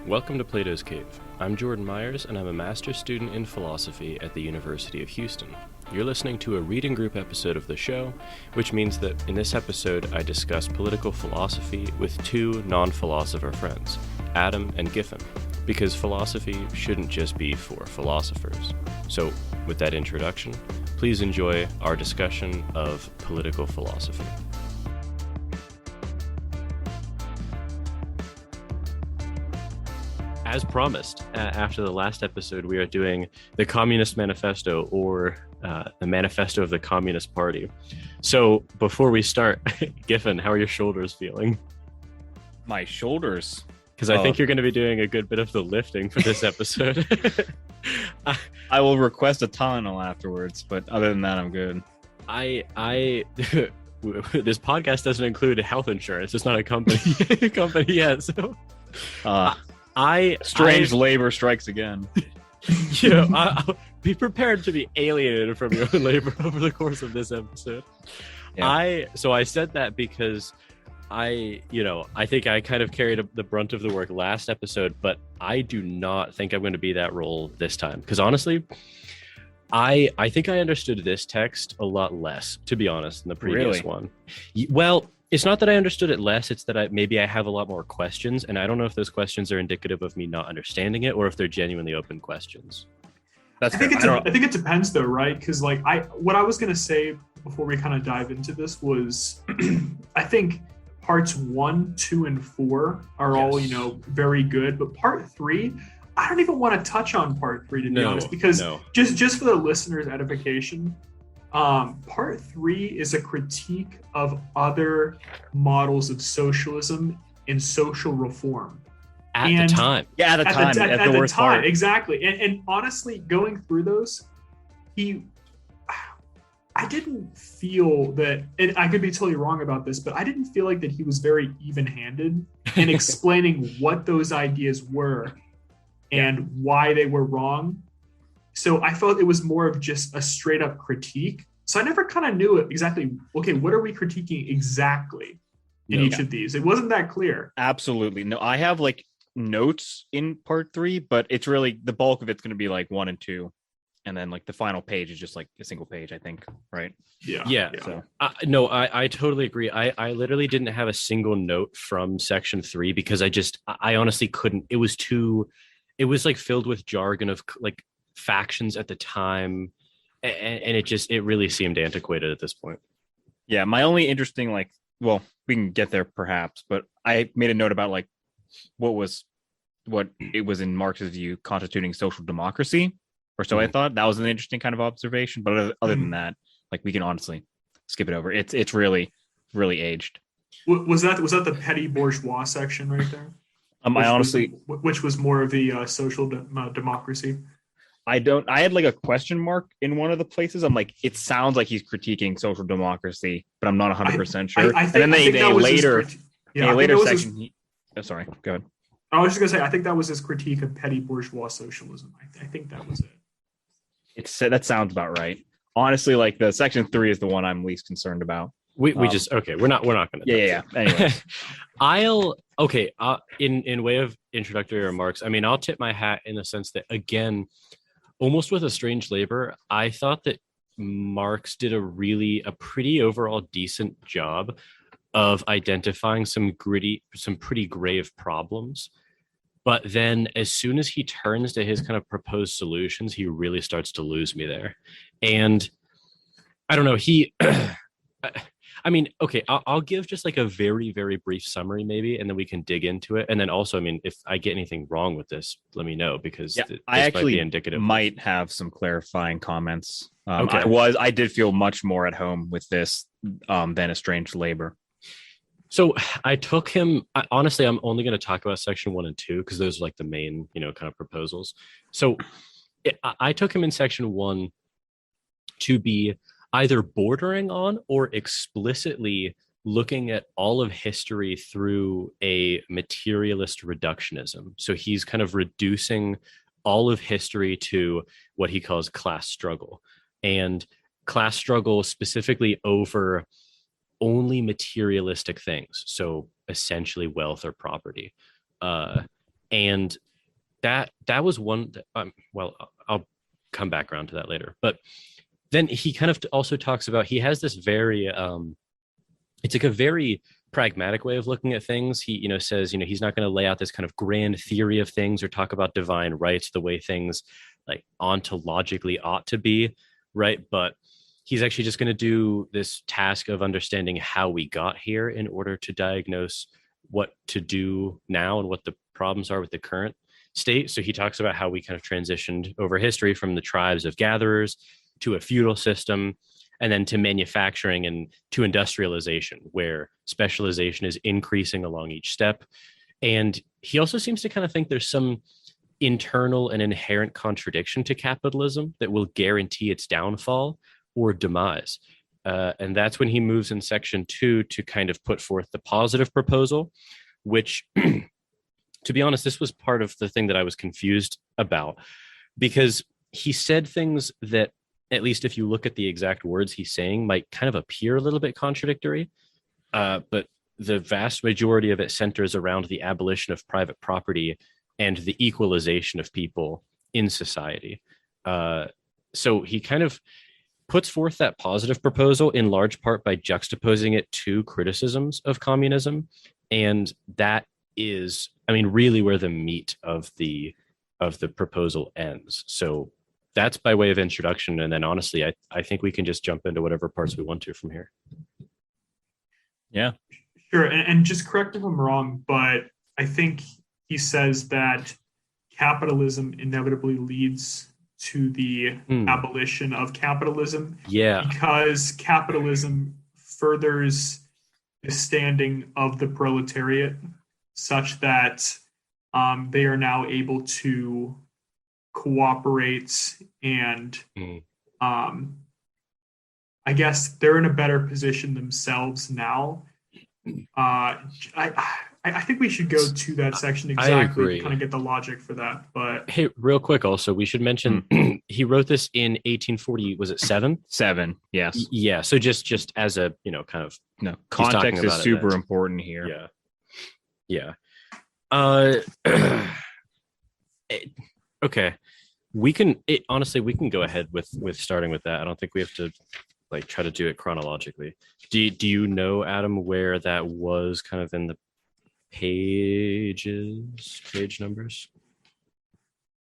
Welcome to Plato's Cave. I'm Jordan Myers, and I'm a master's student in philosophy at the University of Houston. You're listening to a reading group episode of the show, which means that in this episode I discuss political philosophy with two non-philosopher friends, Adam and Giffin, because philosophy shouldn't just be for philosophers. So, with that introduction, please enjoy our discussion of political philosophy. As promised, after the last episode, we are doing the Communist Manifesto, or the Manifesto of the Communist Party. So before we start, Giffin, how are your shoulders feeling? My shoulders? Because I think you're going to be doing a good bit of the lifting for this episode. I will request a Tylenol afterwards, but other than that, I'm good. This podcast doesn't include health insurance. It's not a company yet, so... Strange labor strikes again. I'll be prepared to be alienated from your own labor over the course of this episode. Yeah. I said that because I think I kind of carried the brunt of the work last episode, but I do not think I'm going to be that role this time. Because honestly, I think I understood this text a lot less, to be honest, than the previous one. Well, it's not that I understood it less, it's that maybe I have a lot more questions, and I don't know if those questions are indicative of me not understanding it or if they're genuinely open questions. I think it depends though, right? Because what I was going to say before we kind of dive into this was I think parts 1, 2, and 4 are all, very good, but part 3, I don't even want to touch on part 3 to be honest, because just for the listener's edification, part 3 is a critique of other models of socialism and social reform. At the time. Yeah, at the time, exactly. And honestly, going through those, I didn't feel that, and I could be totally wrong about this, but I didn't feel like that he was very even-handed in explaining what those ideas were and why they were wrong. So I felt it was more of just a straight up critique. So I never kind of knew exactly, okay, what are we critiquing exactly in each of these? It wasn't that clear. Absolutely. No, I have notes in part 3, but it's really the bulk of it's going to be 1 and 2. And then the final page is just a single page, I think. Right. Yeah. So. I totally agree. I literally didn't have a single note from section 3 because I honestly couldn't. It was filled with jargon of factions at the time, and it really seemed antiquated at this point. Yeah, my only interesting we can get there perhaps, but I made a note about what it was in Marx's view constituting social democracy, or so I thought. That was an interesting kind of observation, but other than that, we can honestly skip it over. It's really really aged. Was that the petty bourgeois section right there? Which was more of the social democracy. I had a question mark in one of the places. I'm it sounds like he's critiquing social democracy, but I'm not 100% sure. I think later section. Sorry, go ahead. I was just gonna say, I think that was his critique of petty bourgeois socialism. I think that was it. That sounds about right. Honestly, the section 3 is the one I'm least concerned about. We're not gonna. Yeah. Anyway. In way of introductory remarks, I'll tip my hat in the sense that, again, almost with a strange labor, I thought that Marx did a pretty overall decent job of identifying some pretty grave problems. But then as soon as he turns to his kind of proposed solutions, he really starts to lose me there. And I don't know, I'll give just a very, very brief summary maybe, and then we can dig into it. And then also, if I get anything wrong with this, let me know, because I actually indicative. Might have some clarifying comments. Okay. I did feel much more at home with this than a strange labor. So I took him, honestly, I'm only going to talk about section 1 and 2 because those are the main, kind of proposals. So I took him in section 1 to be either bordering on or explicitly looking at all of history through a materialist reductionism. So he's kind of reducing all of history to what he calls class struggle, and class struggle specifically over only materialistic things. So essentially wealth or property. And that was one. Well, I'll come back around to that later. But then he kind of also talks about, he has this very it's like a very pragmatic way of looking at things. He, says, he's not going to lay out this kind of grand theory of things or talk about divine rights the way things like ontologically ought to be, right? But he's actually just going to do this task of understanding how we got here in order to diagnose what to do now and what the problems are with the current state. So he talks about how we kind of transitioned over history from the tribes of gatherers to a feudal system, and then to manufacturing and to industrialization, where specialization is increasing along each step. And he also seems to kind of think there's some internal and inherent contradiction to capitalism that will guarantee its downfall or demise. And that's when he moves in section 2 to kind of put forth the positive proposal, which, to be honest, this was part of the thing that I was confused about, because he said things that, at least if you look at the exact words he's saying, might kind of appear a little bit contradictory. But the vast majority of it centers around the abolition of private property and the equalization of people in society. So he kind of puts forth that positive proposal in large part by juxtaposing it to criticisms of communism. And that is, really where the meat of the proposal ends. So that's by way of introduction. And then honestly, I think we can just jump into whatever parts we want to from here. Yeah. Sure. And just correct if I'm wrong, but I think he says that capitalism inevitably leads to the abolition of capitalism. Yeah. Because capitalism furthers the standing of the proletariat such that they are now able to cooperate and I guess they're in a better position themselves now. I think we should go to that section exactly to kind of get the logic for that. But hey, real quick, also we should mention he wrote this in 1840. Was it 7? 7? Yes. Yeah. So just as a kind of context is super important here. Yeah. Okay. Honestly, we can go ahead with starting with that. I don't think we have to try to do it chronologically. Do you know, Adam, where that was kind of in the page numbers?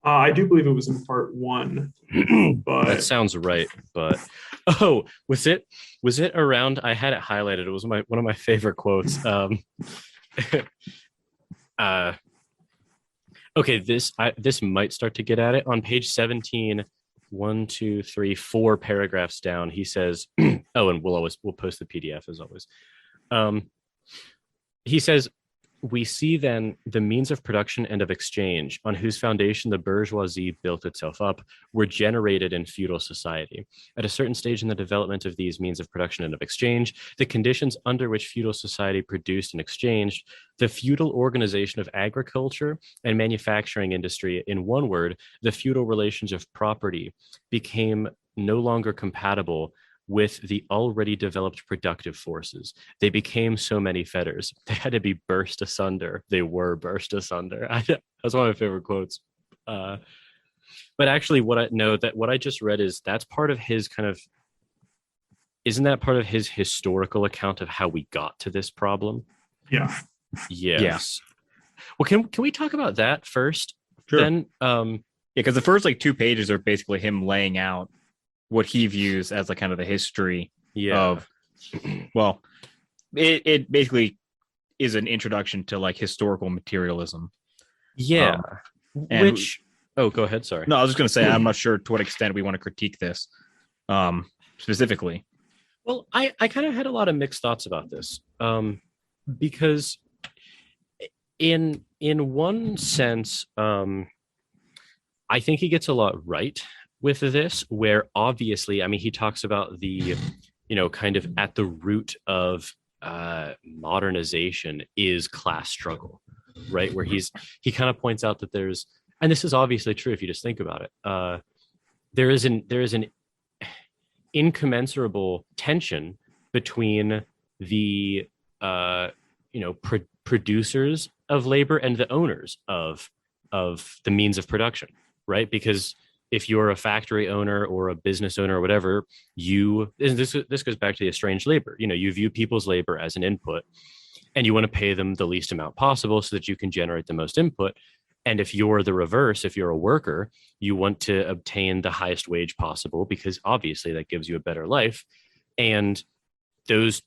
I do believe it was in part 1. But that sounds right. But was it around? I had it highlighted. It was one of my favorite quotes. Okay, this might start to get at it. On page 17, 1, 2, 3, 4 paragraphs down, he says, and we'll post the PDF as always. He says, "We see then the means of production and of exchange, on whose foundation the bourgeoisie built itself up, were generated in feudal society. At a certain stage in the development of these means of production and of exchange, the conditions under which feudal society produced and exchanged, the feudal organization of agriculture and manufacturing industry, in one word, the feudal relations of property, became no longer compatible with the already developed productive forces. They became so many fetters. They had to be burst asunder. They were burst asunder." That's one of my favorite quotes. But actually, what I just read is that's part of his isn't that part of his historical account of how we got to this problem? Yeah. Yes. Yeah. Well, can we talk about that first? Sure. Then, because the first 2 pages are basically him laying out what he views as kind of the history of, well, it basically is an introduction to historical materialism. Yeah. Go ahead. Sorry. No, I was just going to say, I'm not sure to what extent we want to critique this specifically. Well, I kind of had a lot of mixed thoughts about this because in one sense, I think he gets a lot right with this, where obviously, he talks about the, kind of at the root of modernization is class struggle, right? Where he kind of points out that there's, and this is obviously true if you just think about it, there is an incommensurable tension between the producers of labor and the owners of of the means of production, right? Because if you're a factory owner or a business owner or whatever, this goes back to the estranged labor. You view people's labor as an input, and you want to pay them the least amount possible so that you can generate the most input. And if you're the reverse, if you're a worker, you want to obtain the highest wage possible because obviously that gives you a better life. And there's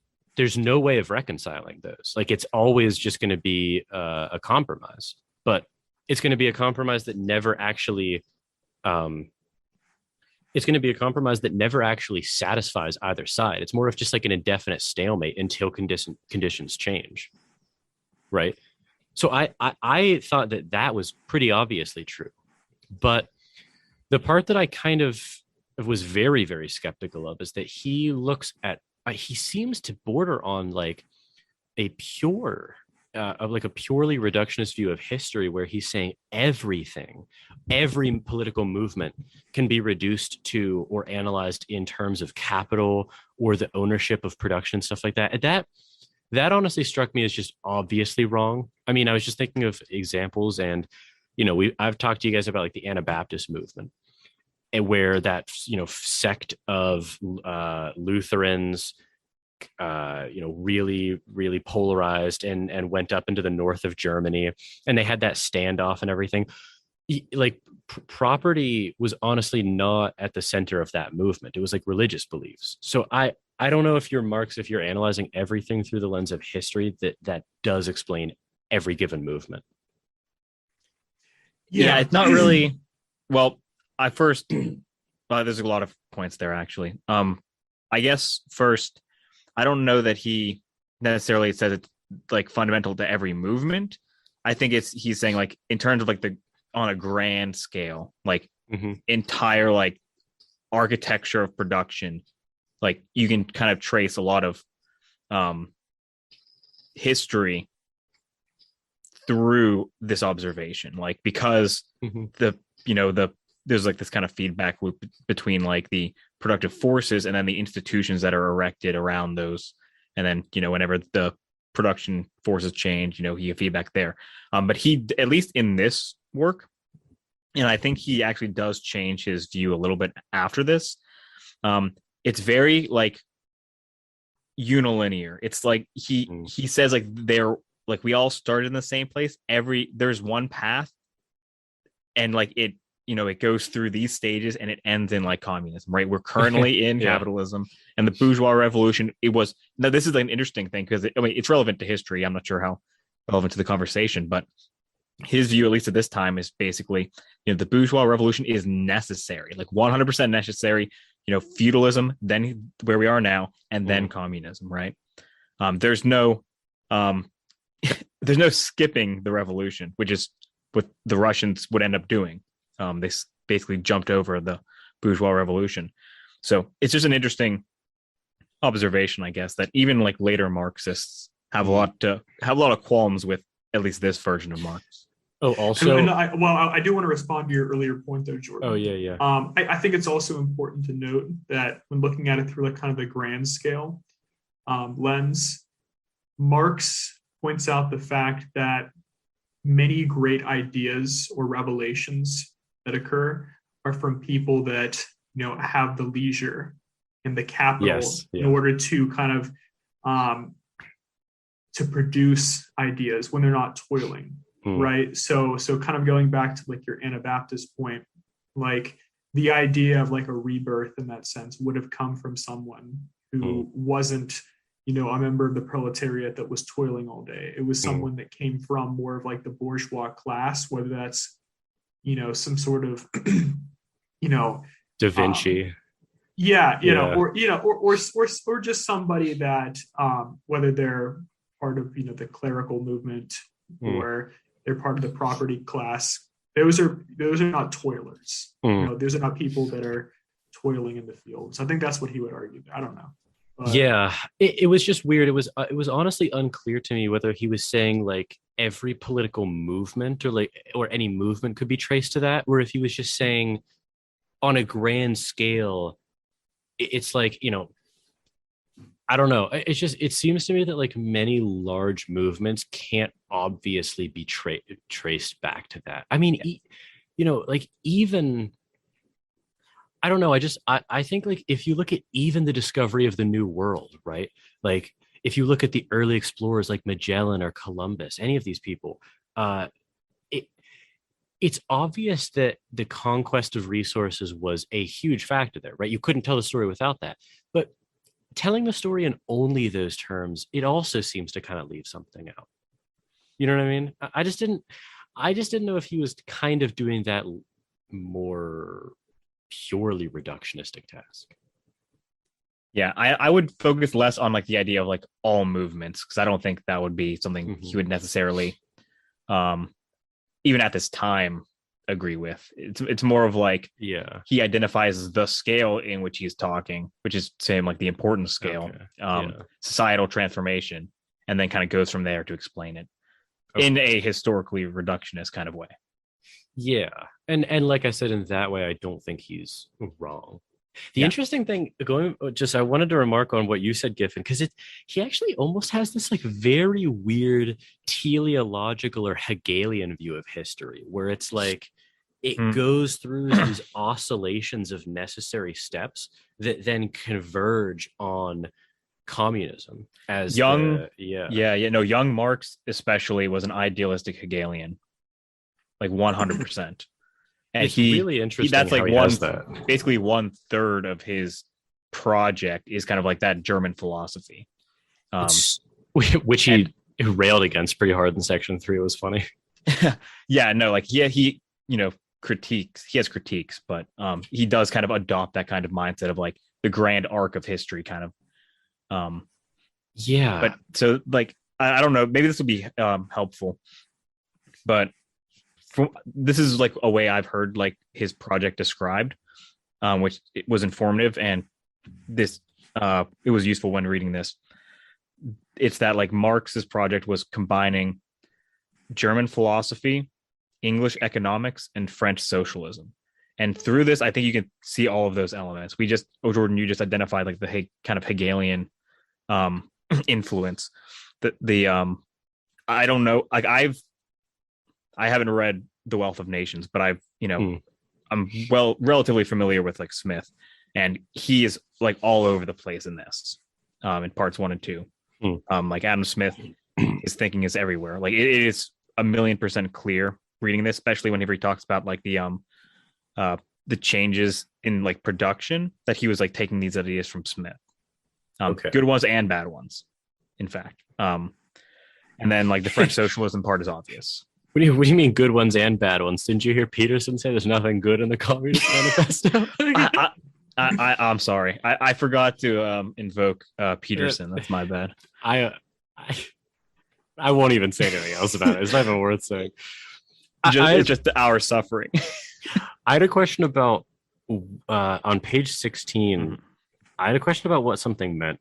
no way of reconciling those. Like, it's always just going to be a compromise, but it's going to be a compromise that never actually satisfies either side. It's more of just like an indefinite stalemate until conditions change, right? So I thought that was pretty obviously true, but the part that I kind of was very, very skeptical of is that he seems to border on like a purely reductionist view of history, where he's saying every political movement can be reduced to or analyzed in terms of capital or the ownership of production, stuff like that. And that honestly struck me as just obviously wrong. I mean, I was just thinking of examples, and I've talked to you guys about like the Anabaptist movement, and where that sect of Lutherans really, really polarized and went up into the north of Germany, and they had that standoff and everything. Like, property was honestly not at the center of that movement. It was like religious beliefs. So I don't know if you're Marx, if you're analyzing everything through the lens of history, that does explain every given movement. Yeah, it's not really. Well, there's a lot of points there actually. I guess first, I don't know that he necessarily says it's like fundamental to every movement. I think he's saying like in terms of like on a grand scale, like entire like architecture of production, like you can kind of trace a lot of history through this observation, like because there's like this kind of feedback loop between like the productive forces and then the institutions that are erected around those. And then, whenever the production forces change, you get feedback there. But he, at least in this work, and I think he actually does change his view a little bit after this. It's very like unilinear. It's like he says like we all started in the same place. There's one path, and like it goes through these stages and it ends in like communism, right? We're currently in capitalism, and the bourgeois revolution. This is like an interesting thing because it's relevant to history. I'm not sure how relevant to the conversation, but his view, at least at this time, is basically, the bourgeois revolution is necessary, like 100% necessary. Feudalism, then where we are now, and then communism, right? There's no skipping the revolution, which is what the Russians would end up doing. They basically jumped over the bourgeois revolution. So it's just an interesting observation, I guess, that even like later Marxists have a lot of qualms with at least this version of Marx. Oh, also, I do want to respond to your earlier point, though, Jordan. Oh, yeah. I think it's also important to note that when looking at it through like kind of the grand scale lens, Marx points out the fact that many great ideas or revelations that occur are from people that have the leisure and the capital in order to kind of to produce ideas when they're not toiling, right? So kind of going back to like your Anabaptist point, like the idea of like a rebirth in that sense would have come from someone who wasn't a member of the proletariat that was toiling all day. It was someone that came from more of like the bourgeois class, whether that's some sort of Da Vinci, or just somebody that whether they're part of the clerical movement or they're part of the property class, those are not toilers. Those are not people that are toiling in the fields. I think that's what he would argue. I don't know. It was just weird. It was honestly unclear to me whether he was saying like every political movement or any movement could be traced to that, or if he was just saying on a grand scale, it's like, I don't know. It seems to me that like many large movements can't obviously be traced back to that. I mean, like even I don't know. I think like if you look at even the discovery of the New World, right? Like if you look at the early explorers like Magellan or Columbus, any of these people, it it's obvious that the conquest of resources was a huge factor there, right? You couldn't tell the story without that. But telling the story in only those terms, it also seems to kind of leave something out. You know what I mean? I just didn't know if he was kind of doing that more purely reductionistic task. Yeah, I would focus less on like the idea of like all movements, because I don't think that would be something he would necessarily even at this time agree with. It's more of like he identifies the scale in which he's talking, which is saying like the importance scale, societal transformation, and then kind of goes from there to explain it in a historically reductionist kind of way. Yeah. And like I said, in that way, I don't think he's wrong. The interesting thing I wanted to remark on what you said, Giffin, because he actually almost has this like very weird teleological or Hegelian view of history, where it's like it goes through these oscillations of necessary steps that then converge on communism. As young Marx especially was an idealistic Hegelian, like 100%. And it's really interesting. That's like basically 1/3 of his project is kind of like that German philosophy, which he railed against pretty hard in section 3. It was funny. He critiques. He has critiques, but he does kind of adopt that kind of mindset of like the grand arc of history, kind of. But so like I don't know. Maybe this will be helpful, but. This is like a way I've heard like his project described, which it was informative, and this it was useful when reading this. It's that like Marx's project was combining German philosophy, English economics, and French socialism, and through this, I think you can see all of those elements. Jordan, you just identified like the kind of Hegelian influence. I don't know, like I haven't read The Wealth of Nations, but I'm relatively familiar with like Smith, and he is like all over the place in this, in parts 1 and 2. Like Adam Smith, his thinking is everywhere. Like it is 1,000,000% clear reading this, especially whenever he talks about like the changes in like production, that he was like taking these ideas from Smith, good ones and bad ones, in fact. And then like the French socialism part is obvious. What do you mean good ones and bad ones? Didn't you hear Peterson say there's nothing good in the Communist Manifesto? I'm sorry. I forgot to invoke Peterson. That's my bad. I won't even say anything else about it. It's not even worth saying. It's just our suffering. I had a question about on page 16. I had a question about what something meant.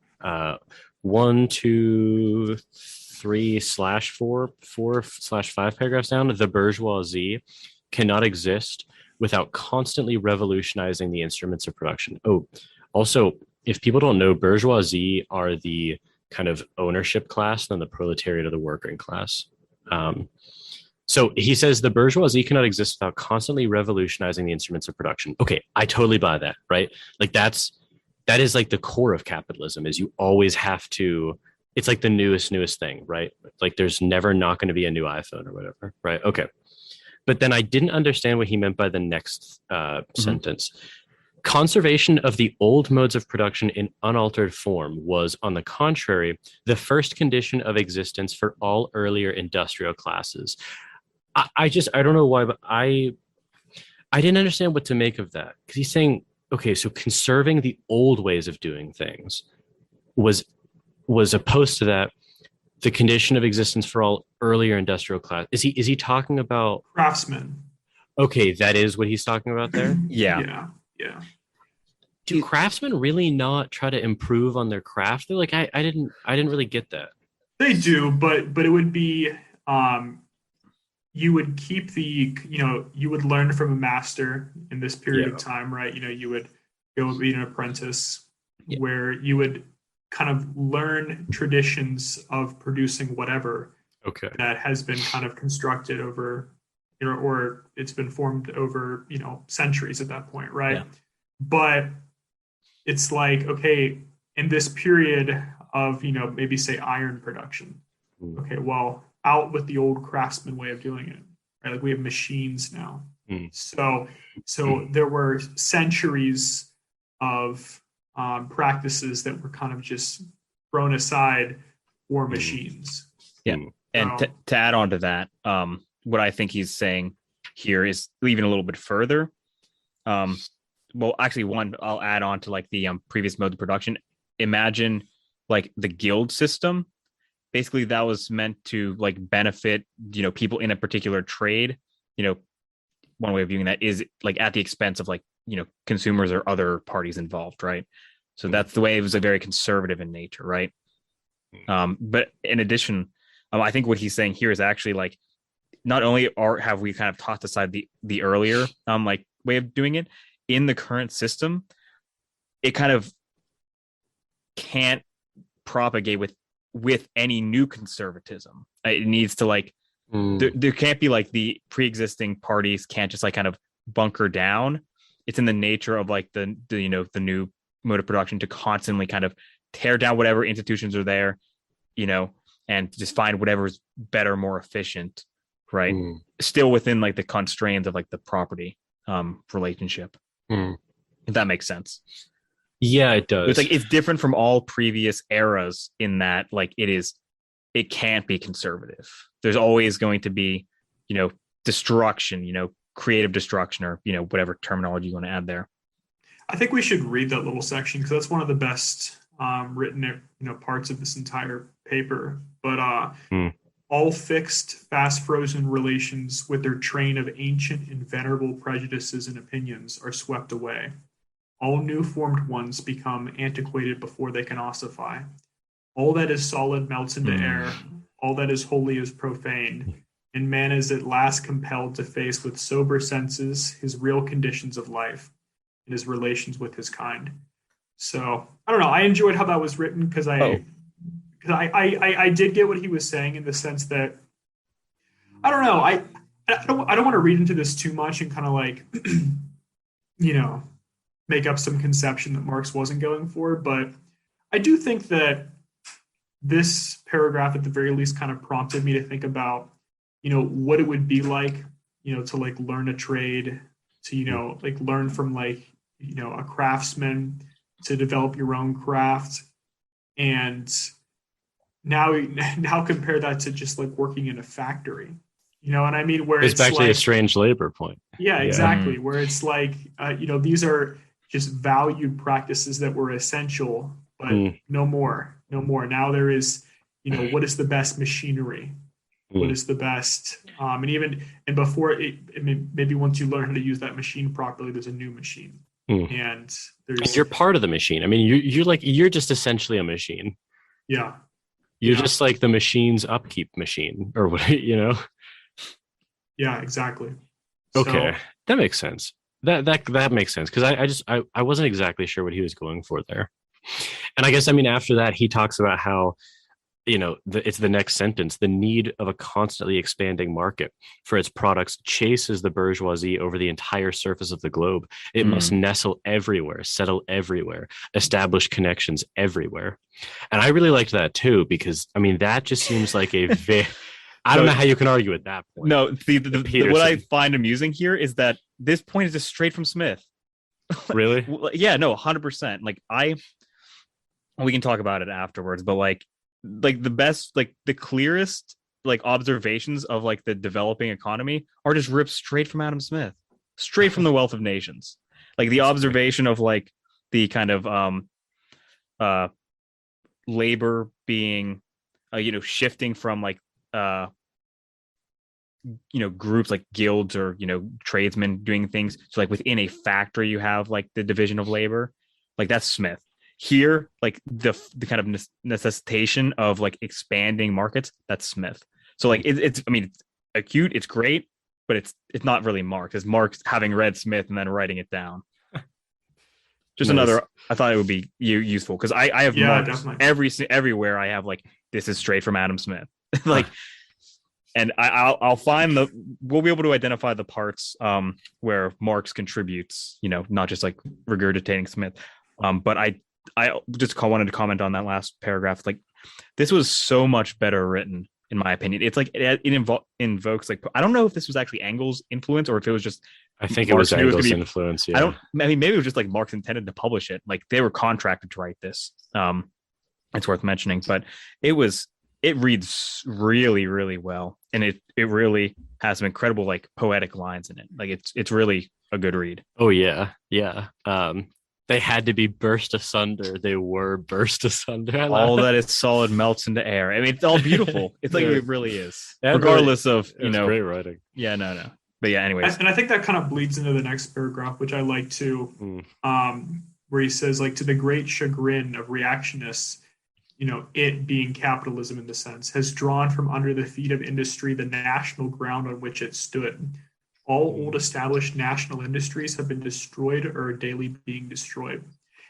1, 2, 3/4, 4/5 paragraphs down. The bourgeoisie cannot exist without constantly revolutionizing the instruments of production. Oh, also, if people don't know, bourgeoisie are the kind of ownership class, then the proletariat of the working class. So he says the bourgeoisie cannot exist without constantly revolutionizing the instruments of production. Okay, I totally buy that, right? Like that is like the core of capitalism, is you always have to. It's like the newest thing, right? Like there's never not going to be a new iPhone or whatever, right? Okay. But then I didn't understand what he meant by the next sentence. Conservation of the old modes of production in unaltered form was, on the contrary, the first condition of existence for all earlier industrial classes. I don't know why, but I didn't understand what to make of that. Because he's saying, okay, so conserving the old ways of doing things was opposed to that, the condition of existence for all earlier industrial class. Is he talking about craftsmen? Okay, that is what he's talking about there. Yeah. Do craftsmen really not try to improve on their craft? They're like, I didn't really get that. They do, but it would be you would keep you would learn from a master in this period of time, right? You would go be an apprentice where you would kind of learn traditions of producing whatever, Okay. that has been kind of constructed over, or it's been formed over, centuries at that point, right? Yeah. But it's like, okay, in this period of, maybe say iron production, okay, well, out with the old craftsman way of doing it, right? Like we have machines now. So there were centuries of practices that were kind of just thrown aside for machines. Yeah. And to add on to that, what I think he's saying here is even a little bit further. Well, actually, one, I'll add on to like the previous mode of production. Imagine like the guild system. Basically, that was meant to like benefit, people in a particular trade. One way of viewing that is like at the expense of like, consumers or other parties involved, right? So that's the way it was a very conservative in nature, right? But in addition, I think what he's saying here is actually like, not only have we kind of tossed aside the earlier like way of doing it, in the current system, it kind of can't propagate with any new conservatism. It needs to like there can't be like the pre-existing parties can't just like kind of bunker down. It's in the nature of like the new mode of production to constantly kind of tear down whatever institutions are there, and just find whatever's better, more efficient, right? Still within like the constraints of like the property relationship. If that makes sense. Yeah, it does. It's like it's different from all previous eras in that like it can't be conservative. There's always going to be, destruction, creative destruction, or whatever terminology you want to add there. I think we should read that little section because that's one of the best written parts of this entire paper. But all fixed, fast frozen relations with their train of ancient and venerable prejudices and opinions are swept away. All new formed ones become antiquated before they can ossify. All that is solid melts into air. All that is holy is profaned. And man is at last compelled to face with sober senses his real conditions of life and his relations with his kind. So I don't know. I enjoyed how that was written because I did get what he was saying in the sense that I don't know. I don't want to read into this too much and kind of like make up some conception that Marx wasn't going for, but I do think that this paragraph at the very least kind of prompted me to think about what it would be like to like learn a trade, to like learn from like a craftsman, to develop your own craft, and now compare that to just like working in a factory. You know what I mean? Where it's actually like a strange labor point. Yeah, exactly. Where it's like these are just valued practices that were essential, but no more. Now there is, what is the best machinery? What is the best? And before maybe once you learn how to use that machine properly, there's a new machine, and you're part of the machine. I mean, you're just essentially a machine. Yeah, you're just like the machine's upkeep machine, or what Yeah, exactly. Okay, so, that makes sense. That makes sense because I wasn't exactly sure what he was going for there, and I guess after that he talks about how it's the next sentence. The need of a constantly expanding market for its products chases the bourgeoisie over the entire surface of the globe. It must nestle everywhere, settle everywhere, establish connections everywhere. And I really liked that too, because that just seems like a I don't know how you can argue with that point. No, what I find amusing here is that this point is just straight from Smith. Really? Yeah, no, 100%. Like we can talk about it afterwards, but like the best, like the clearest like observations of like the developing economy are just ripped straight from Adam Smith, straight from The Wealth of Nations. Like the observation of like the kind of labor being shifting from like groups like guilds or tradesmen doing things. So like within a factory you have like the division of labor, like that's Smith. Here, like the kind of necessitation of like expanding markets, that's Smith. So like it's acute, it's great, but it's not really Marx. It's Marx having read Smith and then writing it down. Just nice. Another, I thought it would be useful because I have Marx everywhere. I have like, this is straight from Adam Smith. Like And I'll find we'll be able to identify the parts where Marx contributes, not just like regurgitating Smith. But I just wanted to comment on that last paragraph. Like, this was so much better written, in my opinion. It's like it invokes, like, I don't know if this was actually Engels' influence or if it was just. I think it was Engels' influence. Yeah. Maybe it was just like Marx intended to publish it. Like, they were contracted to write this. It's worth mentioning, but it reads really, really well, and it really has some incredible like poetic lines in it. Like, it's really a good read. Oh yeah. They had to be burst asunder. They were burst asunder. All that is solid melts into air. I mean, it's all beautiful. It's like it really is, regardless of great writing. Yeah, no. But yeah, anyways, and I think that kind of bleeds into the next paragraph, which I like too, where he says, like, to the great chagrin of reactionists, it being capitalism in the sense, has drawn from under the feet of industry the national ground on which it stood. All old established national industries have been destroyed or are daily being destroyed.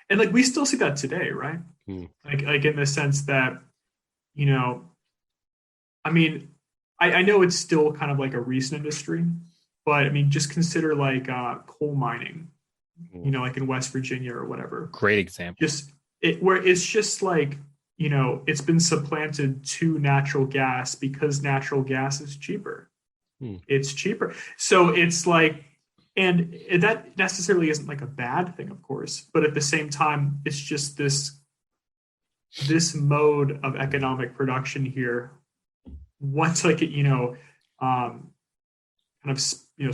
And like, we still see that today, right? Like in the sense that, I mean, I know it's still kind of like a recent industry, but I mean, just consider like coal mining, like in West Virginia or whatever. Great example. Where it's just like, it's been supplanted to natural gas because natural gas is cheaper. It's cheaper. So it's like, and that necessarily isn't like a bad thing, of course, but at the same time, it's just this mode of economic production here. Once like it, kind of,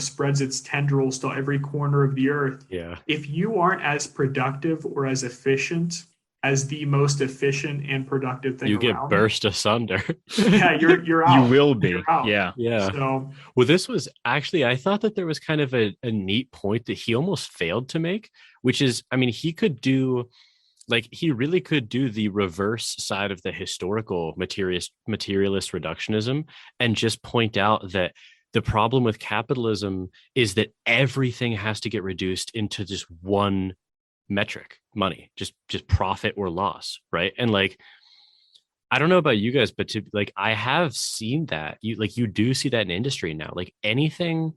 spreads its tendrils to every corner of the earth. Yeah. If you aren't as productive or as efficient as the most efficient and productive thing, you get burst asunder. Yeah, you're out. You will be. Yeah. So, well, this was actually, I thought that there was kind of a neat point that he almost failed to make, which is, I mean, he really could do the reverse side of the historical materialist reductionism and just point out that the problem with capitalism is that everything has to get reduced into just one metric: money, just profit or loss, right? And like, I don't know about you guys, but I have seen that you do see that in industry now. Like, anything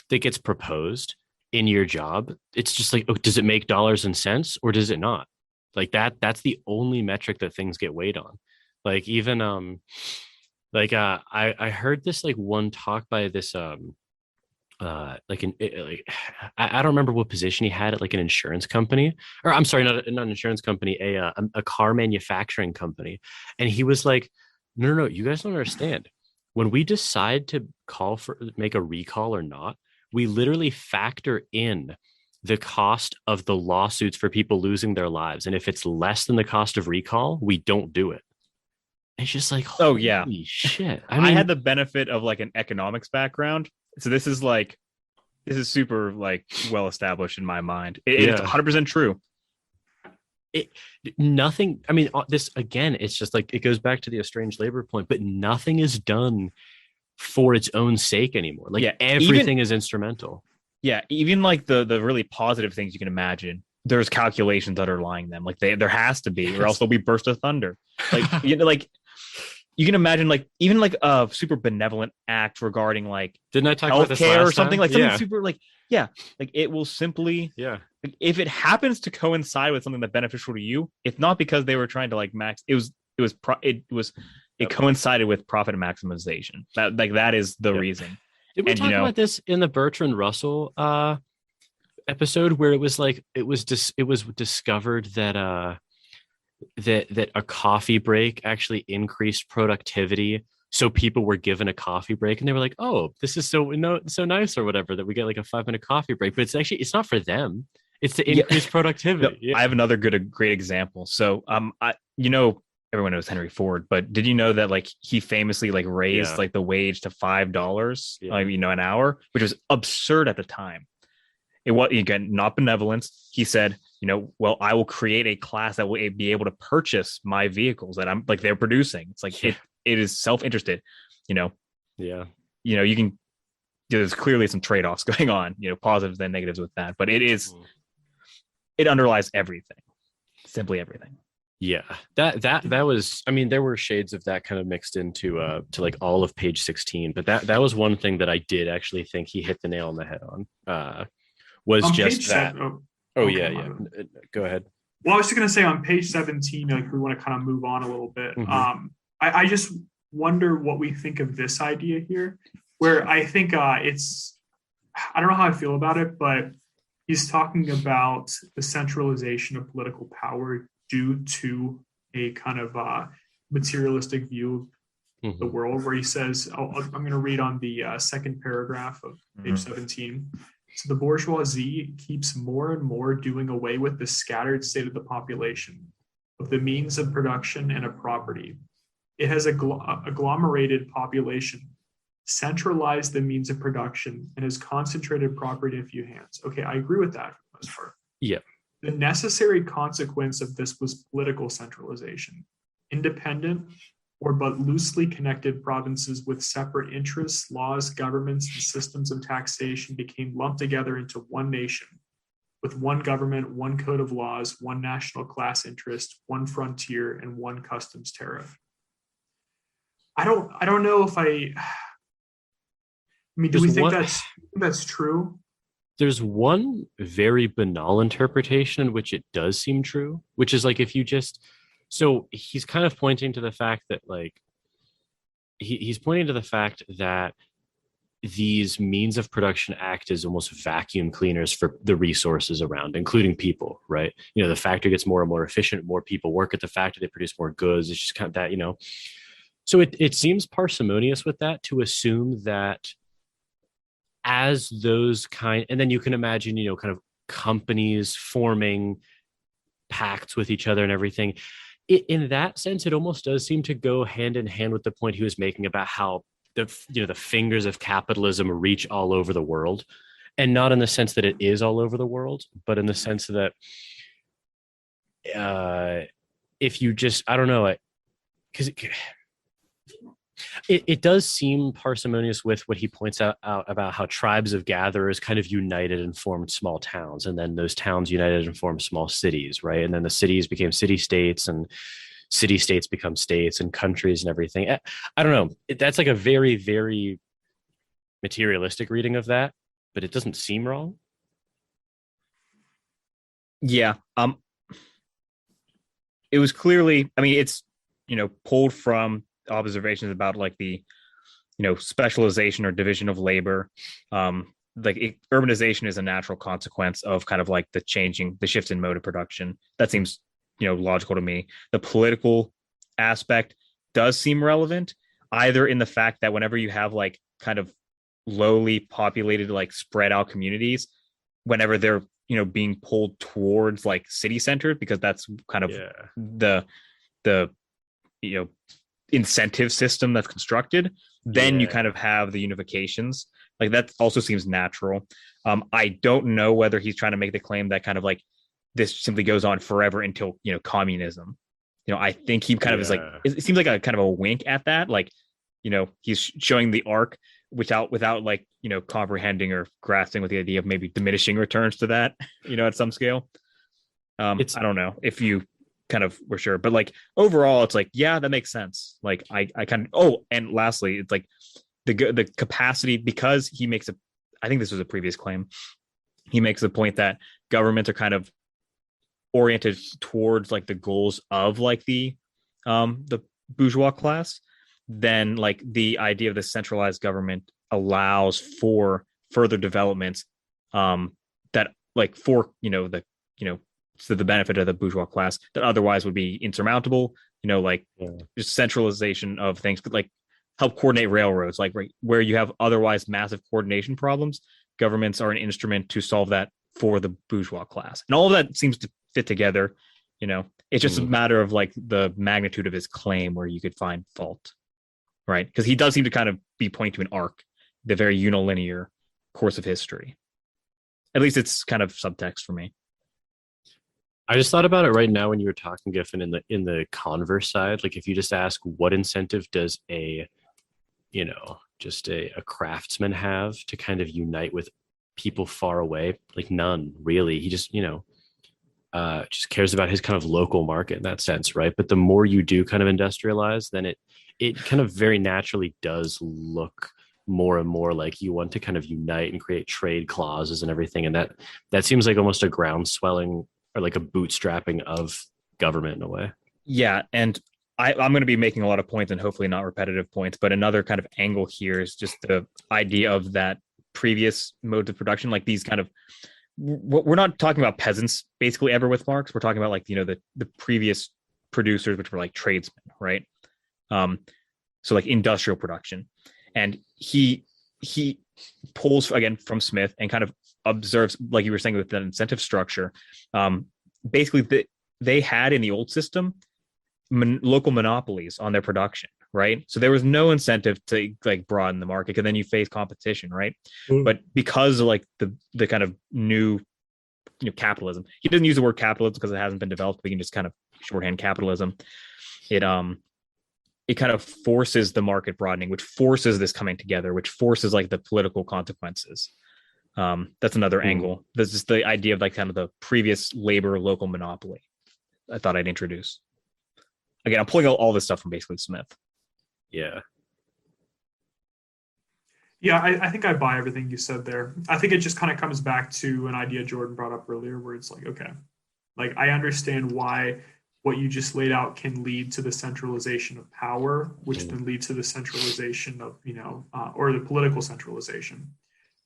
that gets proposed in your job, it's just like, oh, does it make dollars and cents or does it not? Like, that's the only metric that things get weighed on. Like, even I heard this like one talk by this I don't remember what position he had at like an insurance company, or I'm sorry, not an insurance company, a car manufacturing company. And he was like, no, you guys don't understand. When we decide to make a recall or not, we literally factor in the cost of the lawsuits for people losing their lives. And if it's less than the cost of recall, we don't do it. It's just like, holy shit. I had the benefit of like an economics background. So this is super like well established in my mind. It's 100% true. This again, it's just like, it goes back to the estranged labor point, but nothing is done for its own sake anymore. Like, everything is instrumental. Yeah, even like the really positive things you can imagine, there's calculations underlying them. Like, there has to be, or else there'll be burst of thunder. Like, like, you can imagine like even like a super benevolent act regarding like, didn't I talk about this healthcare last or something time? like something super like, like it will simply, like, if it happens to coincide with something that's beneficial to you, it's not because they were trying to like max. It coincided with profit maximization. That is the reason. Did we talk about this in the Bertrand Russell episode, where it was like it was discovered that that a coffee break actually increased productivity, so people were given a coffee break and they were like, oh, this is so nice or whatever, that we get like a 5-minute coffee break, but it's not for them, it's to increase productivity. I have another great example. So everyone knows Henry Ford, but did you know that like he famously like raised like the wage to $5 an hour, which was absurd at the time. It was, again, not benevolence. He said, well, I will create a class that will be able to purchase my vehicles that I'm like they're producing. It's like it is self-interested, you can, there's clearly some trade-offs going on, positives and negatives with that, but it underlies everything, simply everything. Yeah, that was. I mean, there were shades of that kind of mixed into to like all of page 16, but that was one thing that I did actually think he hit the nail on the head on. Was on just page that. 7. Oh Okay, yeah. Go ahead. Well, I was just gonna say on page 17, like we want to kind of move on a little bit. I just wonder what we think of this idea here, where I think it's, I don't know how I feel about it, but he's talking about the centralization of political power due to a kind of materialistic view of the world, where he says, I'm going to read on the second paragraph of page 17. So the bourgeoisie keeps more and more doing away with the scattered state of the population, of the means of production and of property. It has agglomerated population, centralized the means of production, and has concentrated property in a few hands. Okay, I agree with that for the most part. Yeah. The necessary consequence of this was political centralization. Independent or but loosely connected provinces with separate interests, laws, governments, and systems of taxation became lumped together into one nation, with one government, one code of laws, one national class interest, one frontier, and one customs tariff. I don't know if I mean, do we think that's true? There's one very banal interpretation in which it does seem true, which is like if you just, so he's kind of pointing to the fact that like he's pointing to the fact that these means of production act as almost vacuum cleaners for the resources around, including people, right? You know, the factory gets more and more efficient, more people work at the factory, they produce more goods. It's just kind of that, you know. So it seems parsimonious with that to assume that as those kind, and then you can imagine, you know, kind of companies forming pacts with each other and everything. In that sense, it almost does seem to go hand in hand with the point he was making about how the fingers of capitalism reach all over the world, and not in the sense that it is all over the world, but in the sense that if you just, I don't know, because it does seem parsimonious with what he points out about how tribes of gatherers kind of united and formed small towns, and then those towns united and formed small cities, right? And then the cities became city states, and city states become states and countries and everything. I don't know. That's like a very, very materialistic reading of that, but it doesn't seem wrong. Yeah. It was clearly, I mean, it's, you know, pulled from observations about like the, you know, specialization or division of labor. Urbanization is a natural consequence of kind of like the shift in mode of production. That seems, you know, logical to me. The political aspect does seem relevant, either in the fact that whenever you have like kind of lowly populated, like spread out communities, whenever they're, you know, being pulled towards like city centered, because that's kind of the you know, incentive system that's constructed, then you kind of have the unifications. Like that also seems natural. I don't know whether he's trying to make the claim that kind of like this simply goes on forever until, you know, communism. You know, I think he kind of is like, it seems like a kind of a wink at that. Like, you know, he's showing the arc without like, you know, comprehending or grasping with the idea of maybe diminishing returns to that, you know, at some scale. I don't know if you kind of were sure, but like overall it's like, yeah, that makes sense. Like I kind of, and lastly, it's like the capacity, because he makes I think this was a previous claim, he makes the point that governments are kind of oriented towards like the goals of like the bourgeois class. Then like the idea of the centralized government allows for further developments that like for, you know, the, you know, to the benefit of the bourgeois class that otherwise would be insurmountable, you know, like just centralization of things could like help coordinate railroads, like right, where you have otherwise massive coordination problems, governments are an instrument to solve that for the bourgeois class. And all of that seems to fit together, you know. It's just a matter of like the magnitude of his claim where you could find fault, right? Because he does seem to kind of be pointing to an arc, the very unilinear course of history. At least it's kind of subtext for me. I just thought about it right now when you were talking, Giffin, in the converse side. Like if you just ask what incentive does a, you know, just a craftsman have to kind of unite with people far away? Like none, really. He just, you know, just cares about his kind of local market in that sense, right? But the more you do kind of industrialize, then it kind of very naturally does look more and more like you want to kind of unite and create trade clauses and everything, and that seems like almost a ground swelling or like a bootstrapping of government in a way. Yeah, and I'm going to be making a lot of points and hopefully not repetitive points, but another kind of angle here is just the idea of that previous modes of production, like these kind of, we're not talking about peasants basically ever with Marx. We're talking about like, the previous producers, which were like tradesmen, right? So like industrial production. And he pulls again from Smith and kind of observes, like you were saying with the incentive structure, basically they had in the old system local monopolies on their production, right? So there was no incentive to like broaden the market, because then you face competition, right? But because of like the kind of new capitalism, he doesn't use the word capitalism because it hasn't been developed. We can just kind of shorthand capitalism. It kind of forces the market broadening, which forces this coming together, which forces like the political consequences. That's another angle. This is the idea of like kind of the previous labor local monopoly I thought I'd introduce. Again, I'm pulling out all this stuff from basically Smith. Yeah. Yeah, I think I buy everything you said there. I think it just kind of comes back to an idea Jordan brought up earlier, where it's like, okay, like I understand why what you just laid out can lead to the centralization of power, which then leads to the centralization of, or the political centralization.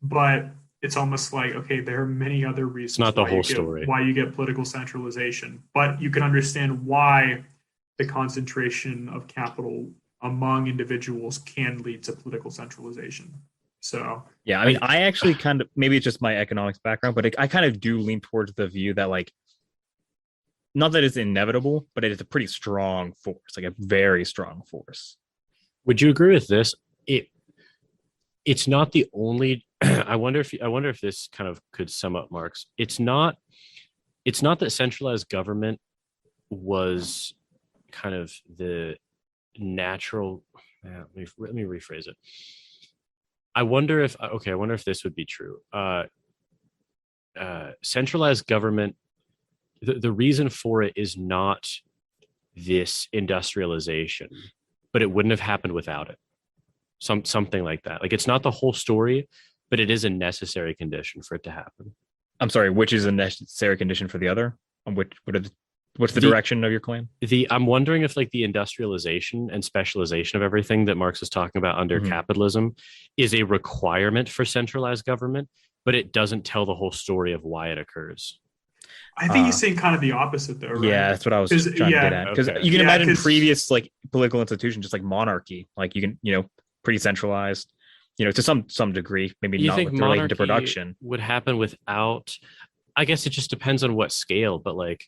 But it's almost like, okay, there are many other reasons. It's not the whole story. Why you get political centralization, but you can understand why the concentration of capital among individuals can lead to political centralization. So yeah, I mean, I actually kind of, maybe it's just my economics background, but I kind of do lean towards the view that like, not that it's inevitable, but it is a pretty strong force, like a very strong force. Would you agree with this? It's not the only. I wonder if this kind of could sum up Marx. It's not that centralized government was kind of the natural. Let me rephrase it. I wonder if this would be true. Centralized government. The reason for it is not this industrialization, but it wouldn't have happened without it. Something like that. Like it's not the whole story, but it is a necessary condition for it to happen. I'm sorry, which is a necessary condition for the other? What's the direction of your claim? I'm wondering if like the industrialization and specialization of everything that Marx is talking about under capitalism is a requirement for centralized government, but it doesn't tell the whole story of why it occurs. I think he's saying kind of the opposite, though, right? Yeah, that's what I was trying to get at. Because you can imagine previous like political institutions, just like monarchy, like you can, pretty centralized, to some degree, maybe not related to production. Would happen without? I guess it just depends on what scale, but like,